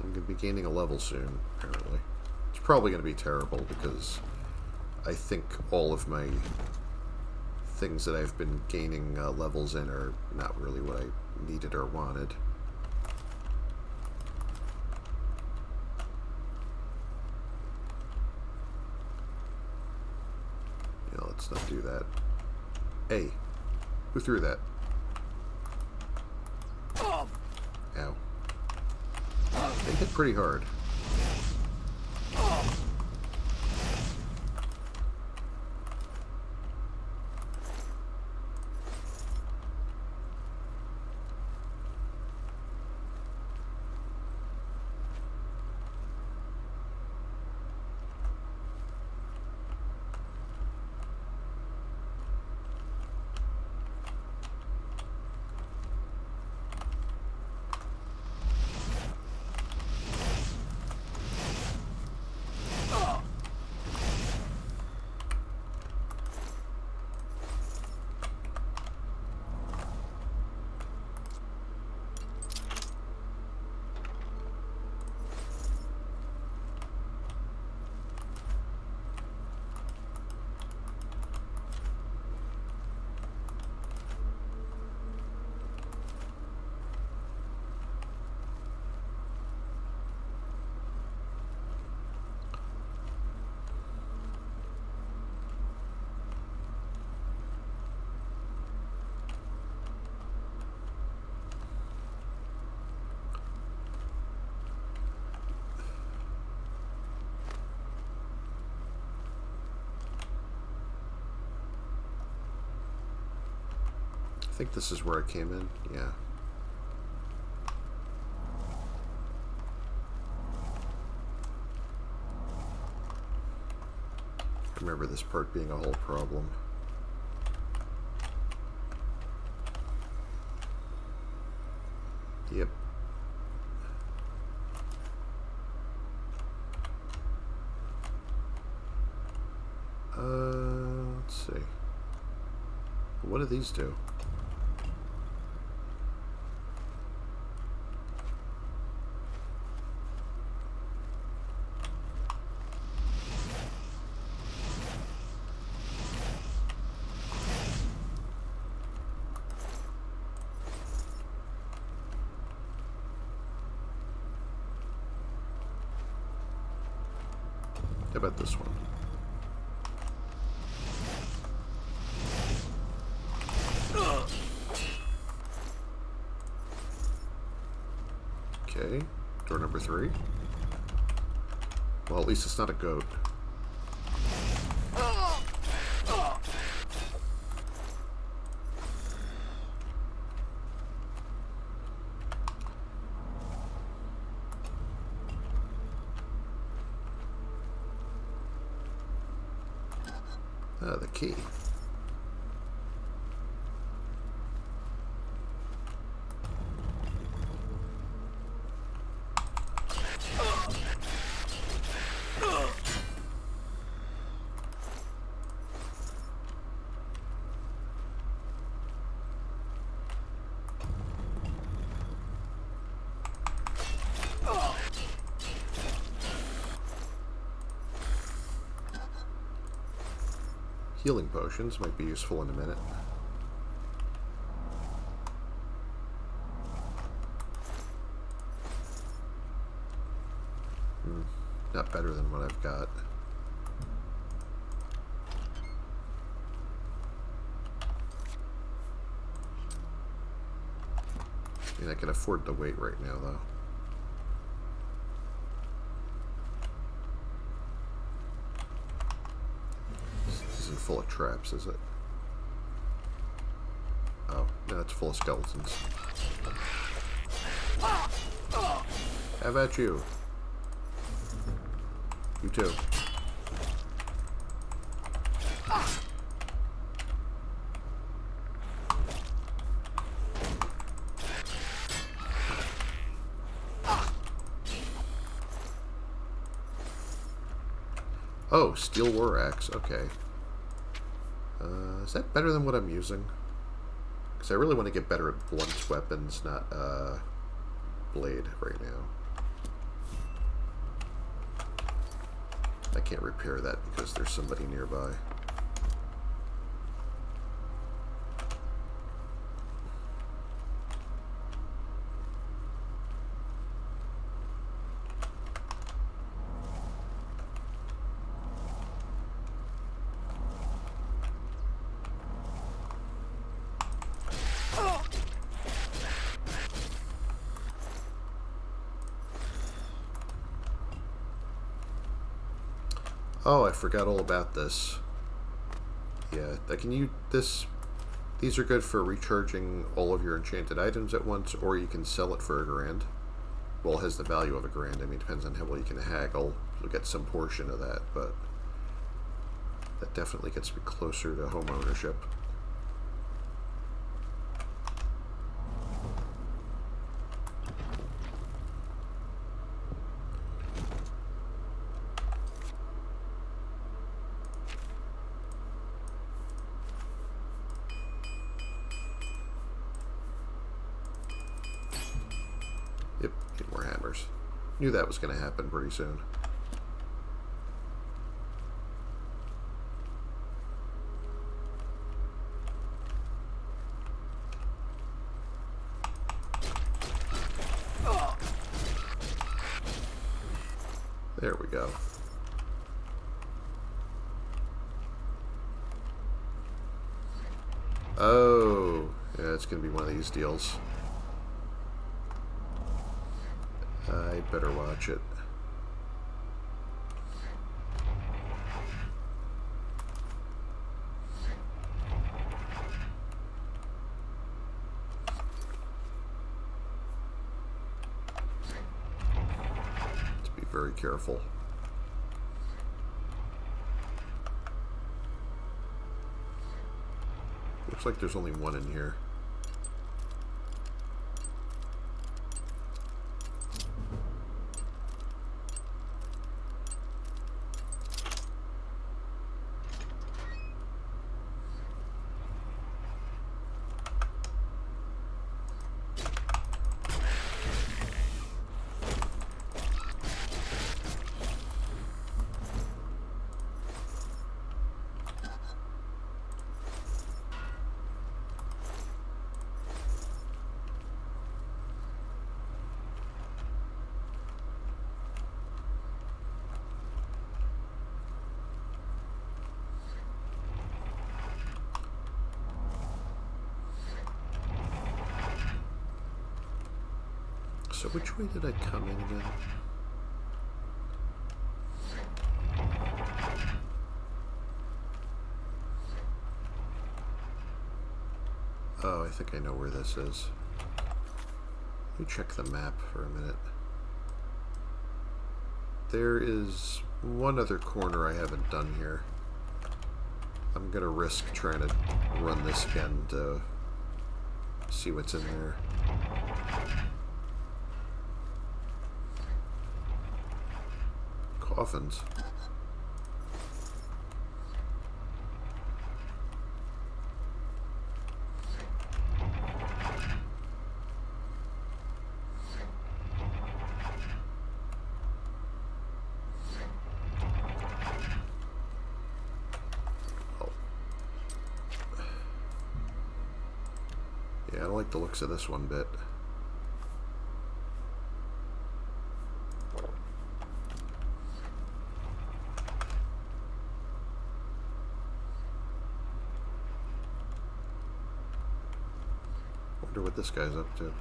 I'm going to be gaining a level soon, apparently. It's probably going to be terrible because I think all of my things that I've been gaining levels in are not really what I needed or wanted. Yeah, let's not do that. Hey, who threw that? Ow. They hit pretty hard. I think this is where I came in. Yeah. I remember this part being a whole problem. Yep. Let's see. What do these do? How about this one? Okay, door number 3. Well, at least it's not a goat. Ah, the key. Healing potions might be useful in a minute. Not better than what I've got. I mean, I can afford to wait right now, though. This isn't full of traps, is it? Oh, no, it's full of skeletons. How about you? You too. Oh, steel war axe. Okay. Is that better than what I'm using? Because I really want to get better at blunt weapons, not blade right now. I can't repair that because there's somebody nearby. Oh, I forgot all about this. Yeah, I can use this. These are good for recharging all of your enchanted items at once, or you can sell it for $1,000. Well, it has the value of $1,000. I mean, it depends on how well you can haggle. You'll get some portion of that, but that definitely gets me closer to home ownership. Yep, need more hammers. Knew that was going to happen pretty soon. There we go. Oh, yeah, it's going to be one of these deals. I'd better watch it. To be very careful. Looks like there's only one in here. So which way did I come in again? Oh, I think I know where this is. Let me check the map for a minute. There is one other corner I haven't done here. I'm gonna risk trying to run this again to see what's in there. Coffins. Yeah, I don't like the looks of this one bit. Wonder what this guy's up to.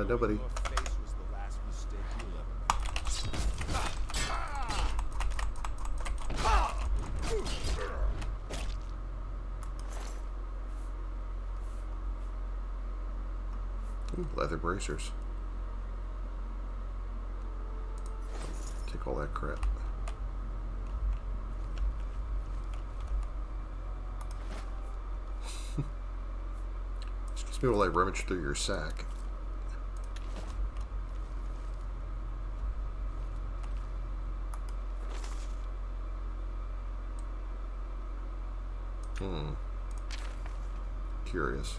Nobody.
Your face was the last mistake you'll ever make.
Ooh, leather bracers. Take all that crap. Excuse me while I rummage through your sack. Curious.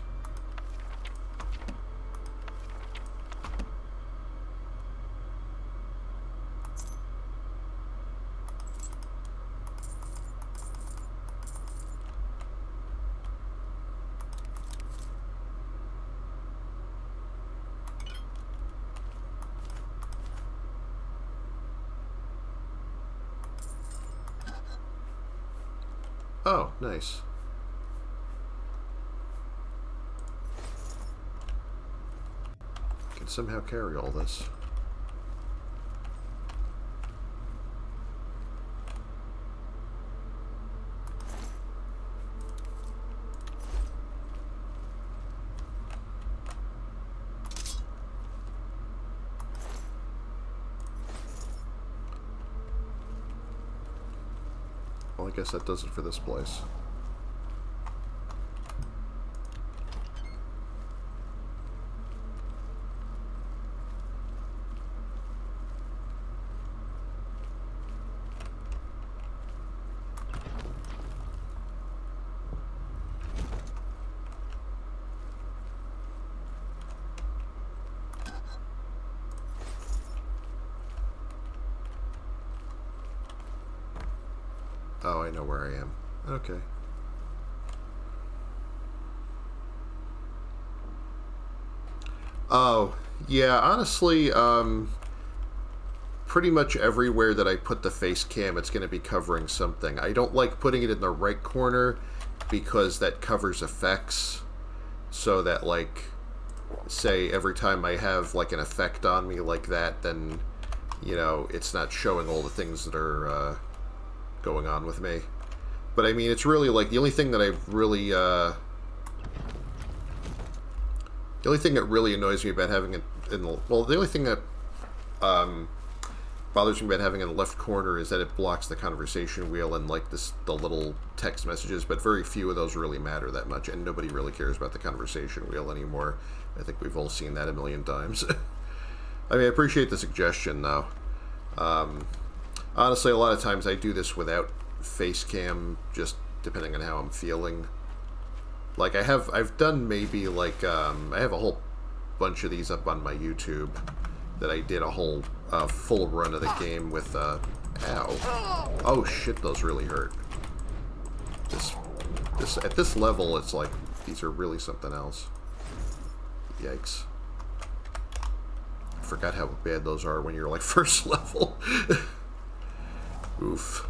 Oh, nice. Can somehow carry all this. Well, I guess that does it for this place. Oh, I know where I am. Okay. Oh, yeah, honestly, pretty much everywhere that I put the face cam, it's going to be covering something. I don't like putting it in the right corner because that covers effects. So that, like, say every time I have, like, an effect on me like that, then, you know, it's not showing all the things that are, going on with me. But I mean, it's really like the only thing that I really the only thing that really annoys me about having it in the, well, the only thing that bothers me about having it in the left corner is that it blocks the conversation wheel and like the little text messages, but very few of those really matter that much, and nobody really cares about the conversation wheel anymore. I think we've all seen that a million times. I mean, I appreciate the suggestion though. Honestly, a lot of times I do this without face cam, just depending on how I'm feeling. Like I've done maybe like, I have a whole bunch of these up on my YouTube that I did a whole full run of the game with, ow. Oh shit, those really hurt. This at this level, it's like, these are really something else. Yikes. I forgot how bad those are when you're like first level. Oof.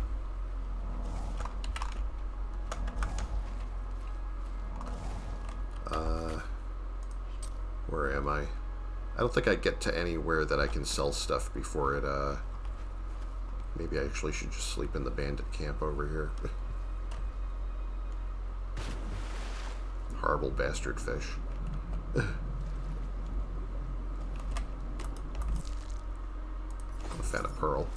Where am I? I don't think I get to anywhere that I can sell stuff before it, maybe I actually should just sleep in the bandit camp over here. Horrible bastard fish. I'm a fan of Pearl.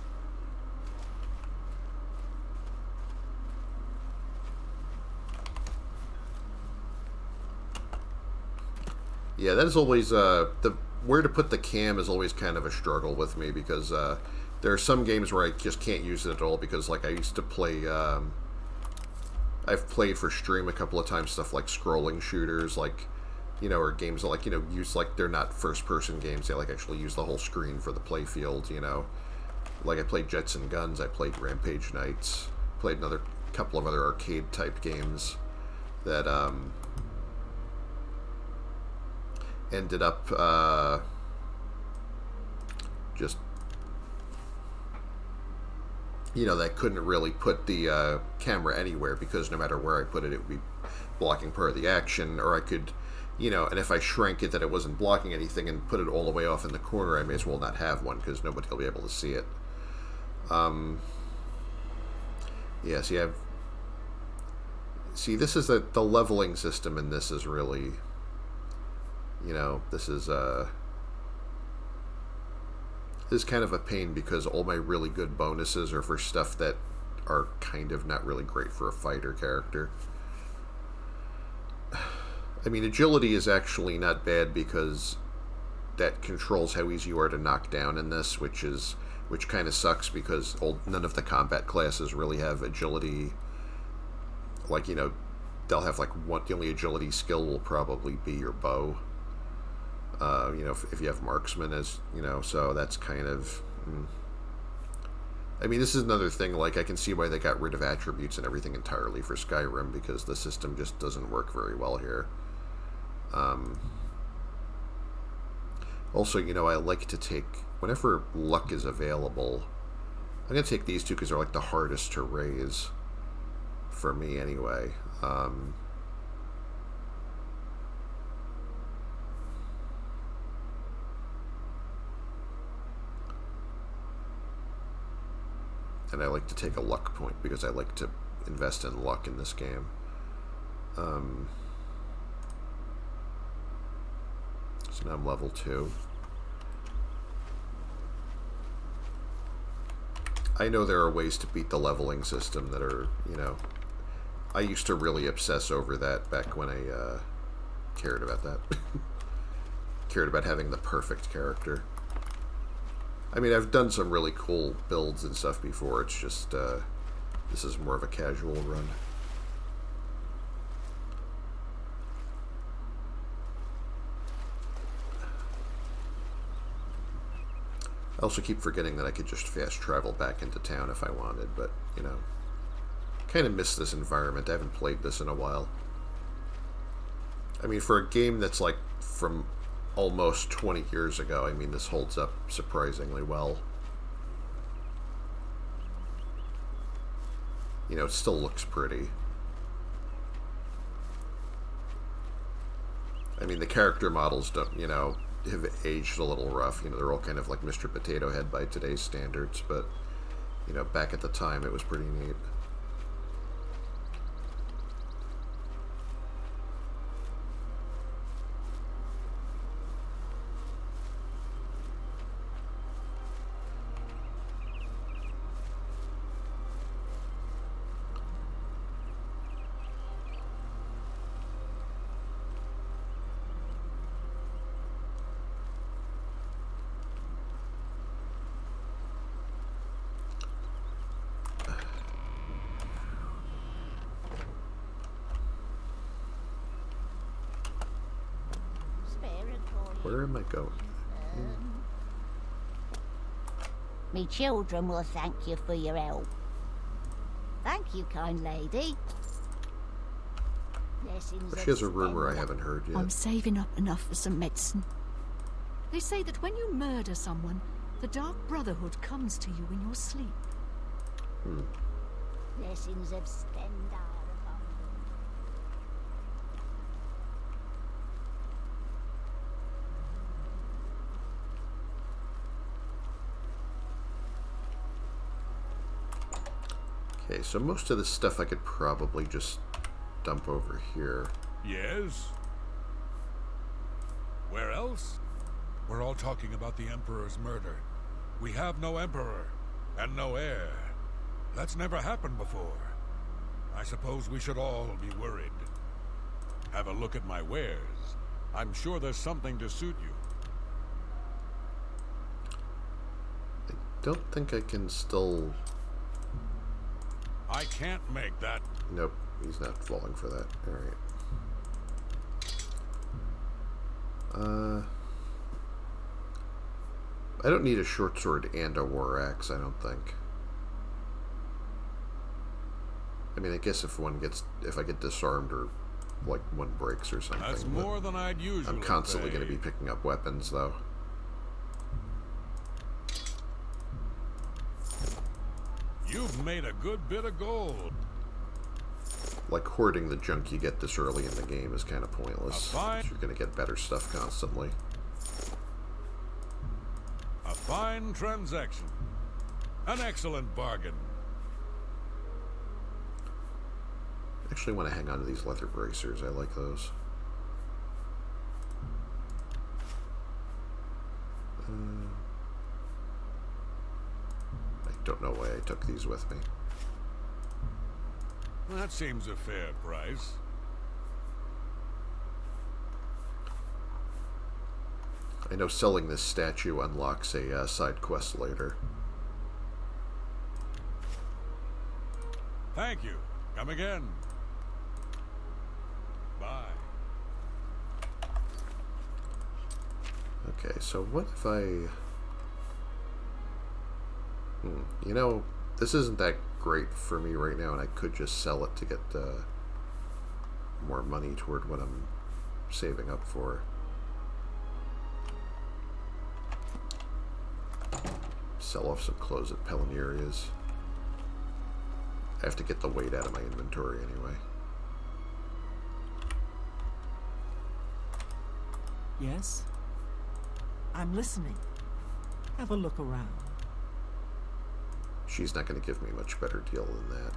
Yeah, that is always, where to put the cam is always kind of a struggle with me, because there are some games where I just can't use it at all, because like I used to play, I've played for stream a couple of times stuff like scrolling shooters, like, you know, or games that like, you know, use like, they're not first person games, they like actually use the whole screen for the play field, you know. Like I played Jets and Guns, I played Rampage Knights, played another couple of other arcade type games that ended up just, you know, that couldn't really put the camera anywhere, because no matter where I put it, it would be blocking part of the action, or I could, you know, and if I shrank it that it wasn't blocking anything and put it all the way off in the corner, I may as well not have one, because nobody will be able to see it. Yeah, see, this is the leveling system in this is really, you know, this is kind of a pain, because all my really good bonuses are for stuff that are kind of not really great for a fighter character. I mean, agility is actually not bad, because that controls how easy you are to knock down in this, which kind of sucks, because none of the combat classes really have agility. Like, you know, they'll have like the only agility skill will probably be your bow. You know, if you have marksman, as you know, so that's kind of. I mean, this is another thing. Like, I can see why they got rid of attributes and everything entirely for Skyrim, because the system just doesn't work very well here. Also, you know, I like to take, whenever luck is available, I'm gonna take these two because they're like the hardest to raise for me, anyway. And I like to take a luck point, because I like to invest in luck in this game. So now I'm level 2. I know there are ways to beat the leveling system that are, you know... I used to really obsess over that back when I cared about that. Cared about having the perfect character. I mean, I've done some really cool builds and stuff before. It's just, this is more of a casual run. I also keep forgetting that I could just fast travel back into town if I wanted, but, you know, kind of miss this environment. I haven't played this in a while. I mean, for a game that's, like, from almost 20 years ago, I mean, this holds up surprisingly well. You know, it still looks pretty. I mean, the character models don't, you know, have aged a little rough. You know, they're all kind of like Mr. Potato Head by today's standards, but, you know, back at the time, it was pretty neat. Where am I going?
Me children will thank you for your help. Thank you, kind lady.
But she has a rumor I haven't heard yet.
I'm saving up enough for some medicine. They say that when you murder someone, the Dark Brotherhood comes to you in your sleep.
Blessings of splendor upon you.
Okay, so most of this stuff I could probably just dump over here.
Yes? Where else? We're all talking about the Emperor's murder. We have no Emperor, and no heir. That's never happened before. I suppose we should all be worried. Have a look at my wares. I'm sure there's something to suit you.
I don't think I can still...
I can't make that.
Nope, he's not falling for that. Alright. I don't need a short sword and a war axe, I don't think. I mean, I guess if I get disarmed or like one breaks or something.
That's more than I'd usually
I'm constantly
pay.
going to be picking up weapons, though.
You've made a good bit of gold.
Like, hoarding the junk you get this early in the game is kind of pointless. You're going to get better stuff constantly.
A fine transaction. An excellent bargain.
I actually want to hang on to these leather bracers. I like those. I don't know why I took these with me.
That seems a fair price.
I know selling this statue unlocks a side quest later.
Thank you. Come again. Bye.
Okay, so what if I... You know, this isn't that great for me right now, and I could just sell it to get more money toward what I'm saving up for. Sell off some clothes at Pelineria's. I have to get the weight out of my inventory anyway.
Yes? I'm listening. Have a look around.
She's not going to give me much better deal than that.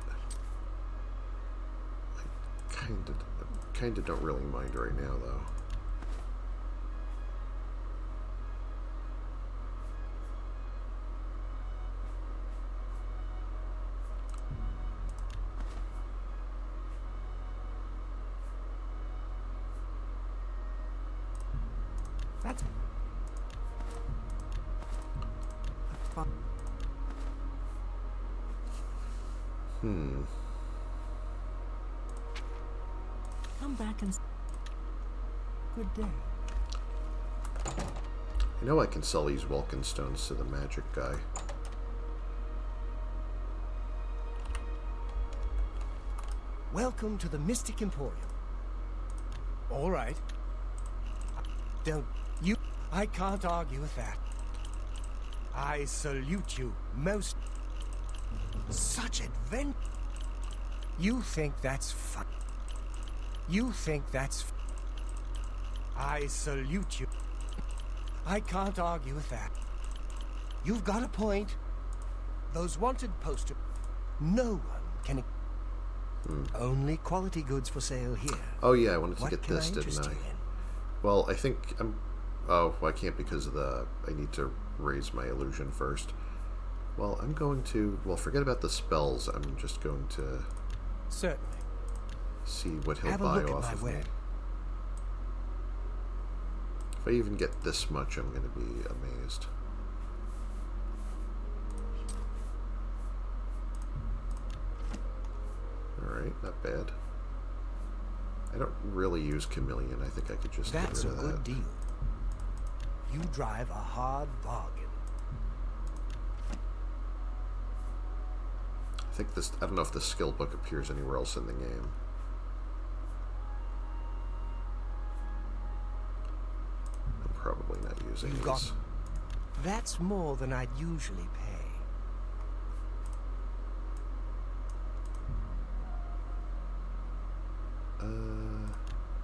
I kind of don't really mind right now, though.
That's fun. Come back and... Good day.
I know I can sell these Vulcan stones to the magic guy.
Welcome to the Mystic Emporium. All right. Don't you... I can't argue with that. I salute you most... Such adventure. You think that's fun. You think that's... I salute you. I can't argue with that. You've got a point. Those wanted posters... No one can... Only quality goods for sale here.
Oh yeah, I wanted to
What
get
can
this,
I
didn't
interest
I?
you in?
Well, I think I'm... Oh, well, I can't because of the... I need to raise my illusion first. Well, I'm going to... Well, forget about the spells. I'm just going to
Certainly.
see what he'll
Have a
buy
look at
off
my
of me.
ware.
If I even get this much, I'm going to be amazed. Alright, not bad. I don't really use Chameleon. I think I could just
That's a
get rid of
good
that.
deal. You drive a hard bargain.
I think this... I don't know if the skill book appears anywhere else in the game. I'm probably not using
You've
these.
got... That's more than I'd usually pay.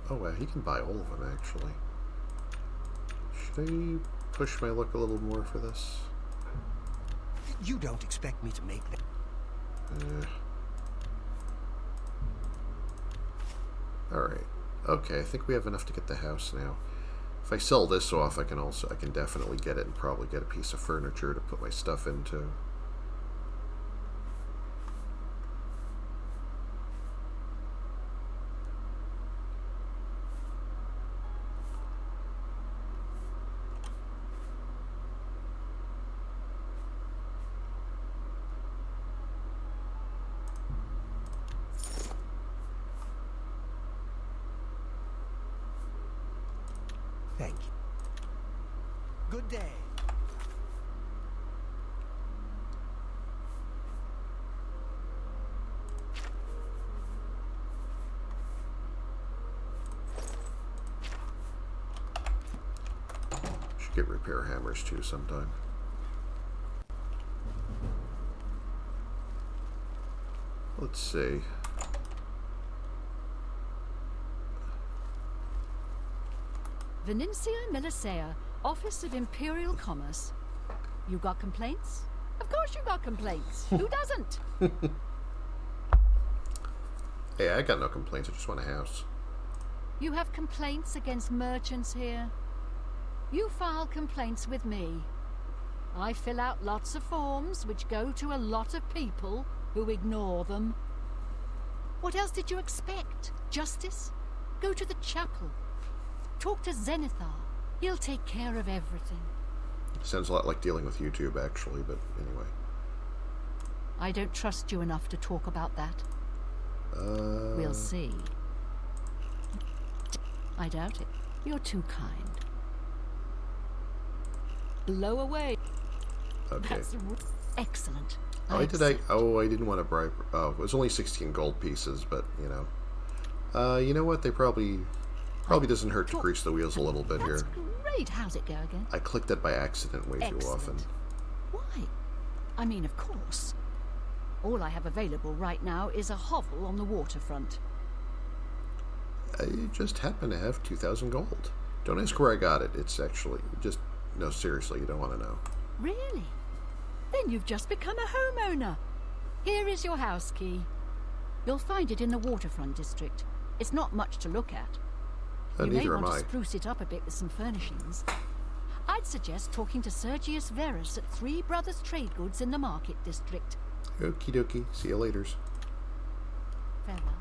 Oh, wow, he can buy all of them, actually. Should I push my luck a little more for this?
You don't expect me to make that.
Alright. Okay, I think we have enough to get the house now. If I sell this off, I can definitely get it and probably get a piece of furniture to put my stuff into.
Thank you. Good day.
Should get repair hammers too sometime. Let's see.
Venencia Melisea, Office of Imperial Commerce. You got complaints? Of course you got complaints. Who doesn't?
Hey, I got no complaints. I just want a house.
You have complaints against merchants here? You file complaints with me. I fill out lots of forms which go to a lot of people who ignore them. What else did you expect? Justice? Go to the chapel. Talk to Zenithar. He'll take care of everything.
Sounds a lot like dealing with YouTube, actually, but anyway.
I don't trust you enough to talk about that. We'll see. I doubt it. You're too kind. Blow away.
Okay.
That's excellent.
I didn't want to bribe. Oh, it was only 16 gold pieces, but you know. You know what? They probably doesn't hurt to grease the wheels a little bit here.
That's great. How's it go again?
I clicked it by accident way too often.
Why? I mean, of course. All I have available right now is a hovel on the waterfront.
I just happen to have 2,000 gold. Don't ask where I got it. It's actually just... No, seriously, you don't want to know.
Really? Then you've just become a homeowner. Here is your house key. You'll find it in the waterfront district. It's not much to look at. You may want to spruce it up a bit with some furnishings. I'd suggest talking to Sergius Verus at Three Brothers Trade Goods in the Market District.
Okie dokie. See you laters.
Farewell.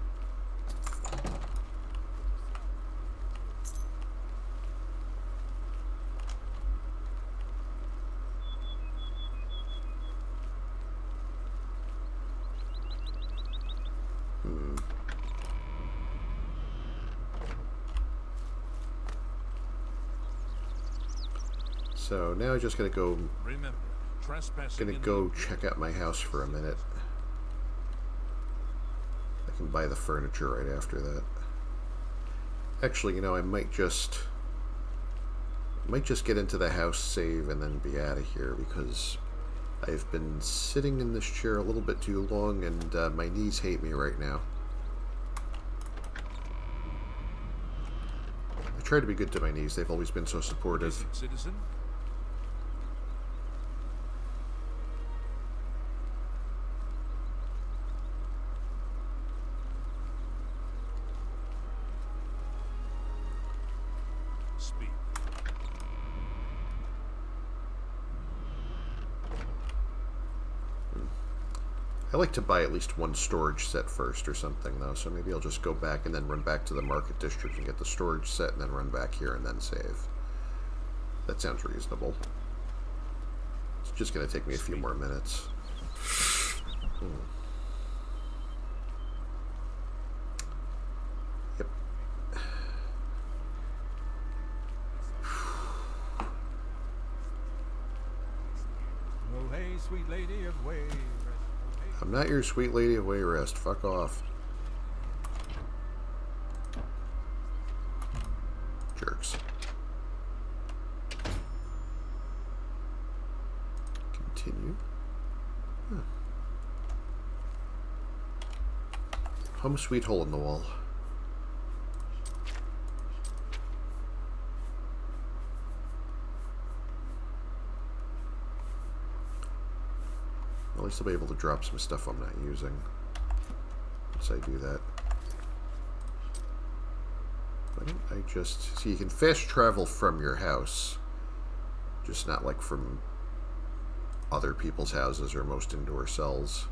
So now I just gotta go.
Remember, trespassing.
Gonna go check out my house for a minute. I can buy the furniture right after that. Actually, you know, I might just get into the house, save, and then be out of here because I've been sitting in this chair a little bit too long, and my knees hate me right now. I try to be good to my knees. They've always been so supportive.
Citizen. Speak.
I like to buy at least one storage set first or something, though, so maybe I'll just go back and then run back to the market district and get the storage set and then run back here and then save. That sounds reasonable. It's just going to take me a few more minutes. Yep.
Oh, hey, sweet lady of Wayrest. Oh, hey.
I'm not your sweet lady of Wayrest. Fuck off. Jerks. Continue. Huh. Home sweet hole in the wall. At least I'll be able to drop some stuff I'm not using once I do that. I just... See, you can fast travel from your house. Just not like from other people's houses or most indoor cells.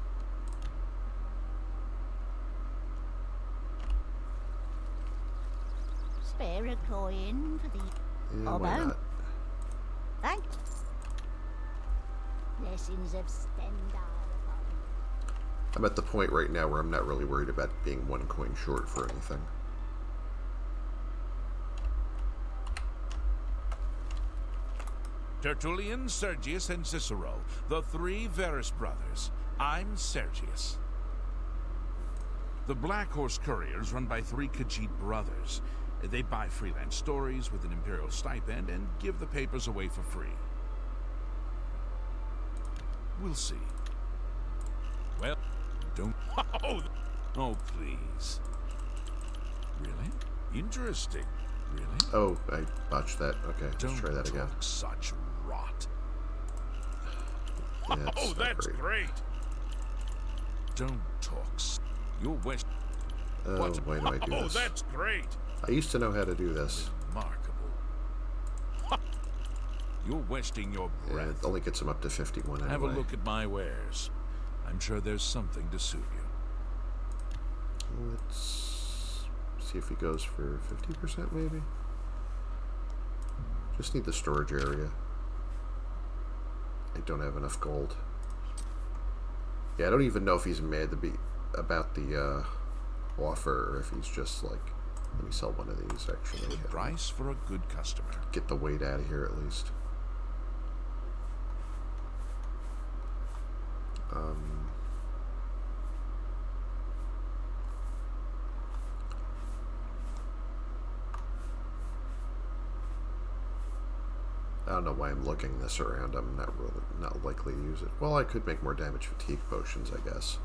Spare a coin for the...
Yeah, why not?
Thank you. Blessings of Stendhal upon you.
I'm at the point right now where I'm not really worried about being 1 coin short for anything.
Tertullian, Sergius, and Cicero, the 3 Verus brothers. I'm Sergius. The Black Horse Couriers run by 3 Khajiit brothers. They buy freelance stories with an imperial stipend and give the papers away for free. We'll see. Well, don't... Oh, please. Really? Interesting. Really?
Oh, I botched that. Okay, let's
Don't
try that again.
talk such rot.
Yeah, it's not
That's great. Don't talk. You're west.
Oh, why do I do this?
That's great.
I used to know how to do this.
Remarkable. You're wasting your
Yeah,
breath.
it only gets him up to 51 anyway.
Have a look at my wares. I'm sure there's something to suit you.
Let's see if he goes for 50% maybe. Just need the storage area. I don't have enough gold. Yeah, I don't even know if he's mad to be about the offer or if he's just like, let me sell one of these actually.
Good price for a good customer.
Get the weight out of here at least. I don't know why I'm looking this around. I'm not likely to use it. Well, I could make more damage fatigue potions, I guess.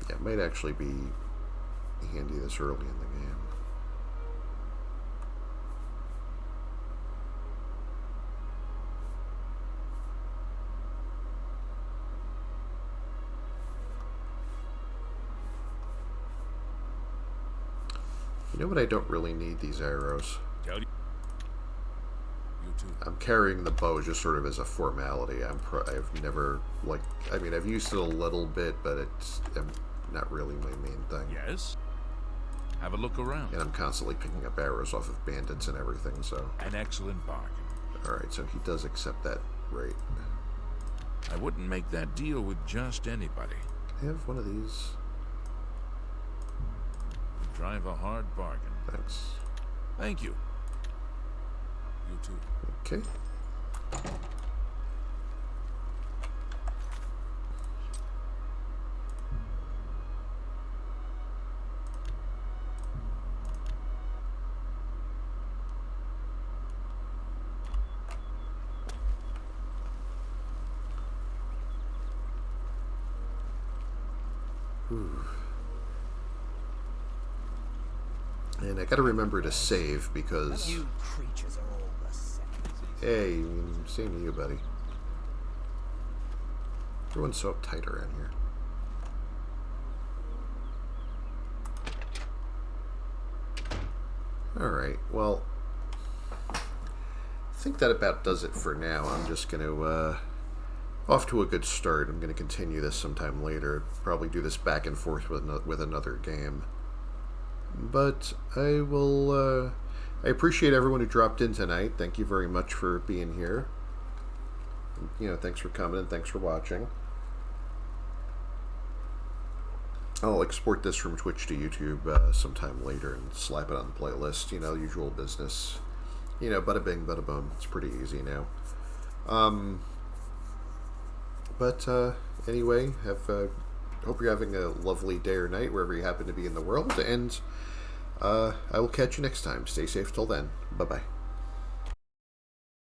Yeah, it might actually be handy this early in the game. You know what? I don't really need these arrows.
Tell you. You too.
I'm carrying the bow just sort of as a formality. I've never, like, I mean, I've used it a little bit, but it's not really my main thing.
Yes? Have a look around.
And I'm constantly picking up arrows off of bandits and everything, so...
An excellent bargain.
Alright, so he does accept that rate.
I wouldn't make that deal with just anybody.
I have one of these.
You drive a hard bargain.
Thanks.
Thank you. You too.
Okay. And I gotta remember to save because...
You creatures are all the same.
Hey, same to you, buddy. Everyone's so uptight around here. Alright, well... I think that about does it for now. I'm just gonna, off to a good start. I'm gonna continue this sometime later. Probably do this back and forth with another game. But I will, I appreciate everyone who dropped in tonight. Thank you very much for being here. You know, thanks for coming and thanks for watching. I'll export this from Twitch to YouTube sometime later and slap it on the playlist. You know, usual business. You know, bada bing, bada boom. It's pretty easy now. Anyway, hope you're having a lovely day or night wherever you happen to be in the world, and I will catch you next time. Stay safe till then. Bye-bye.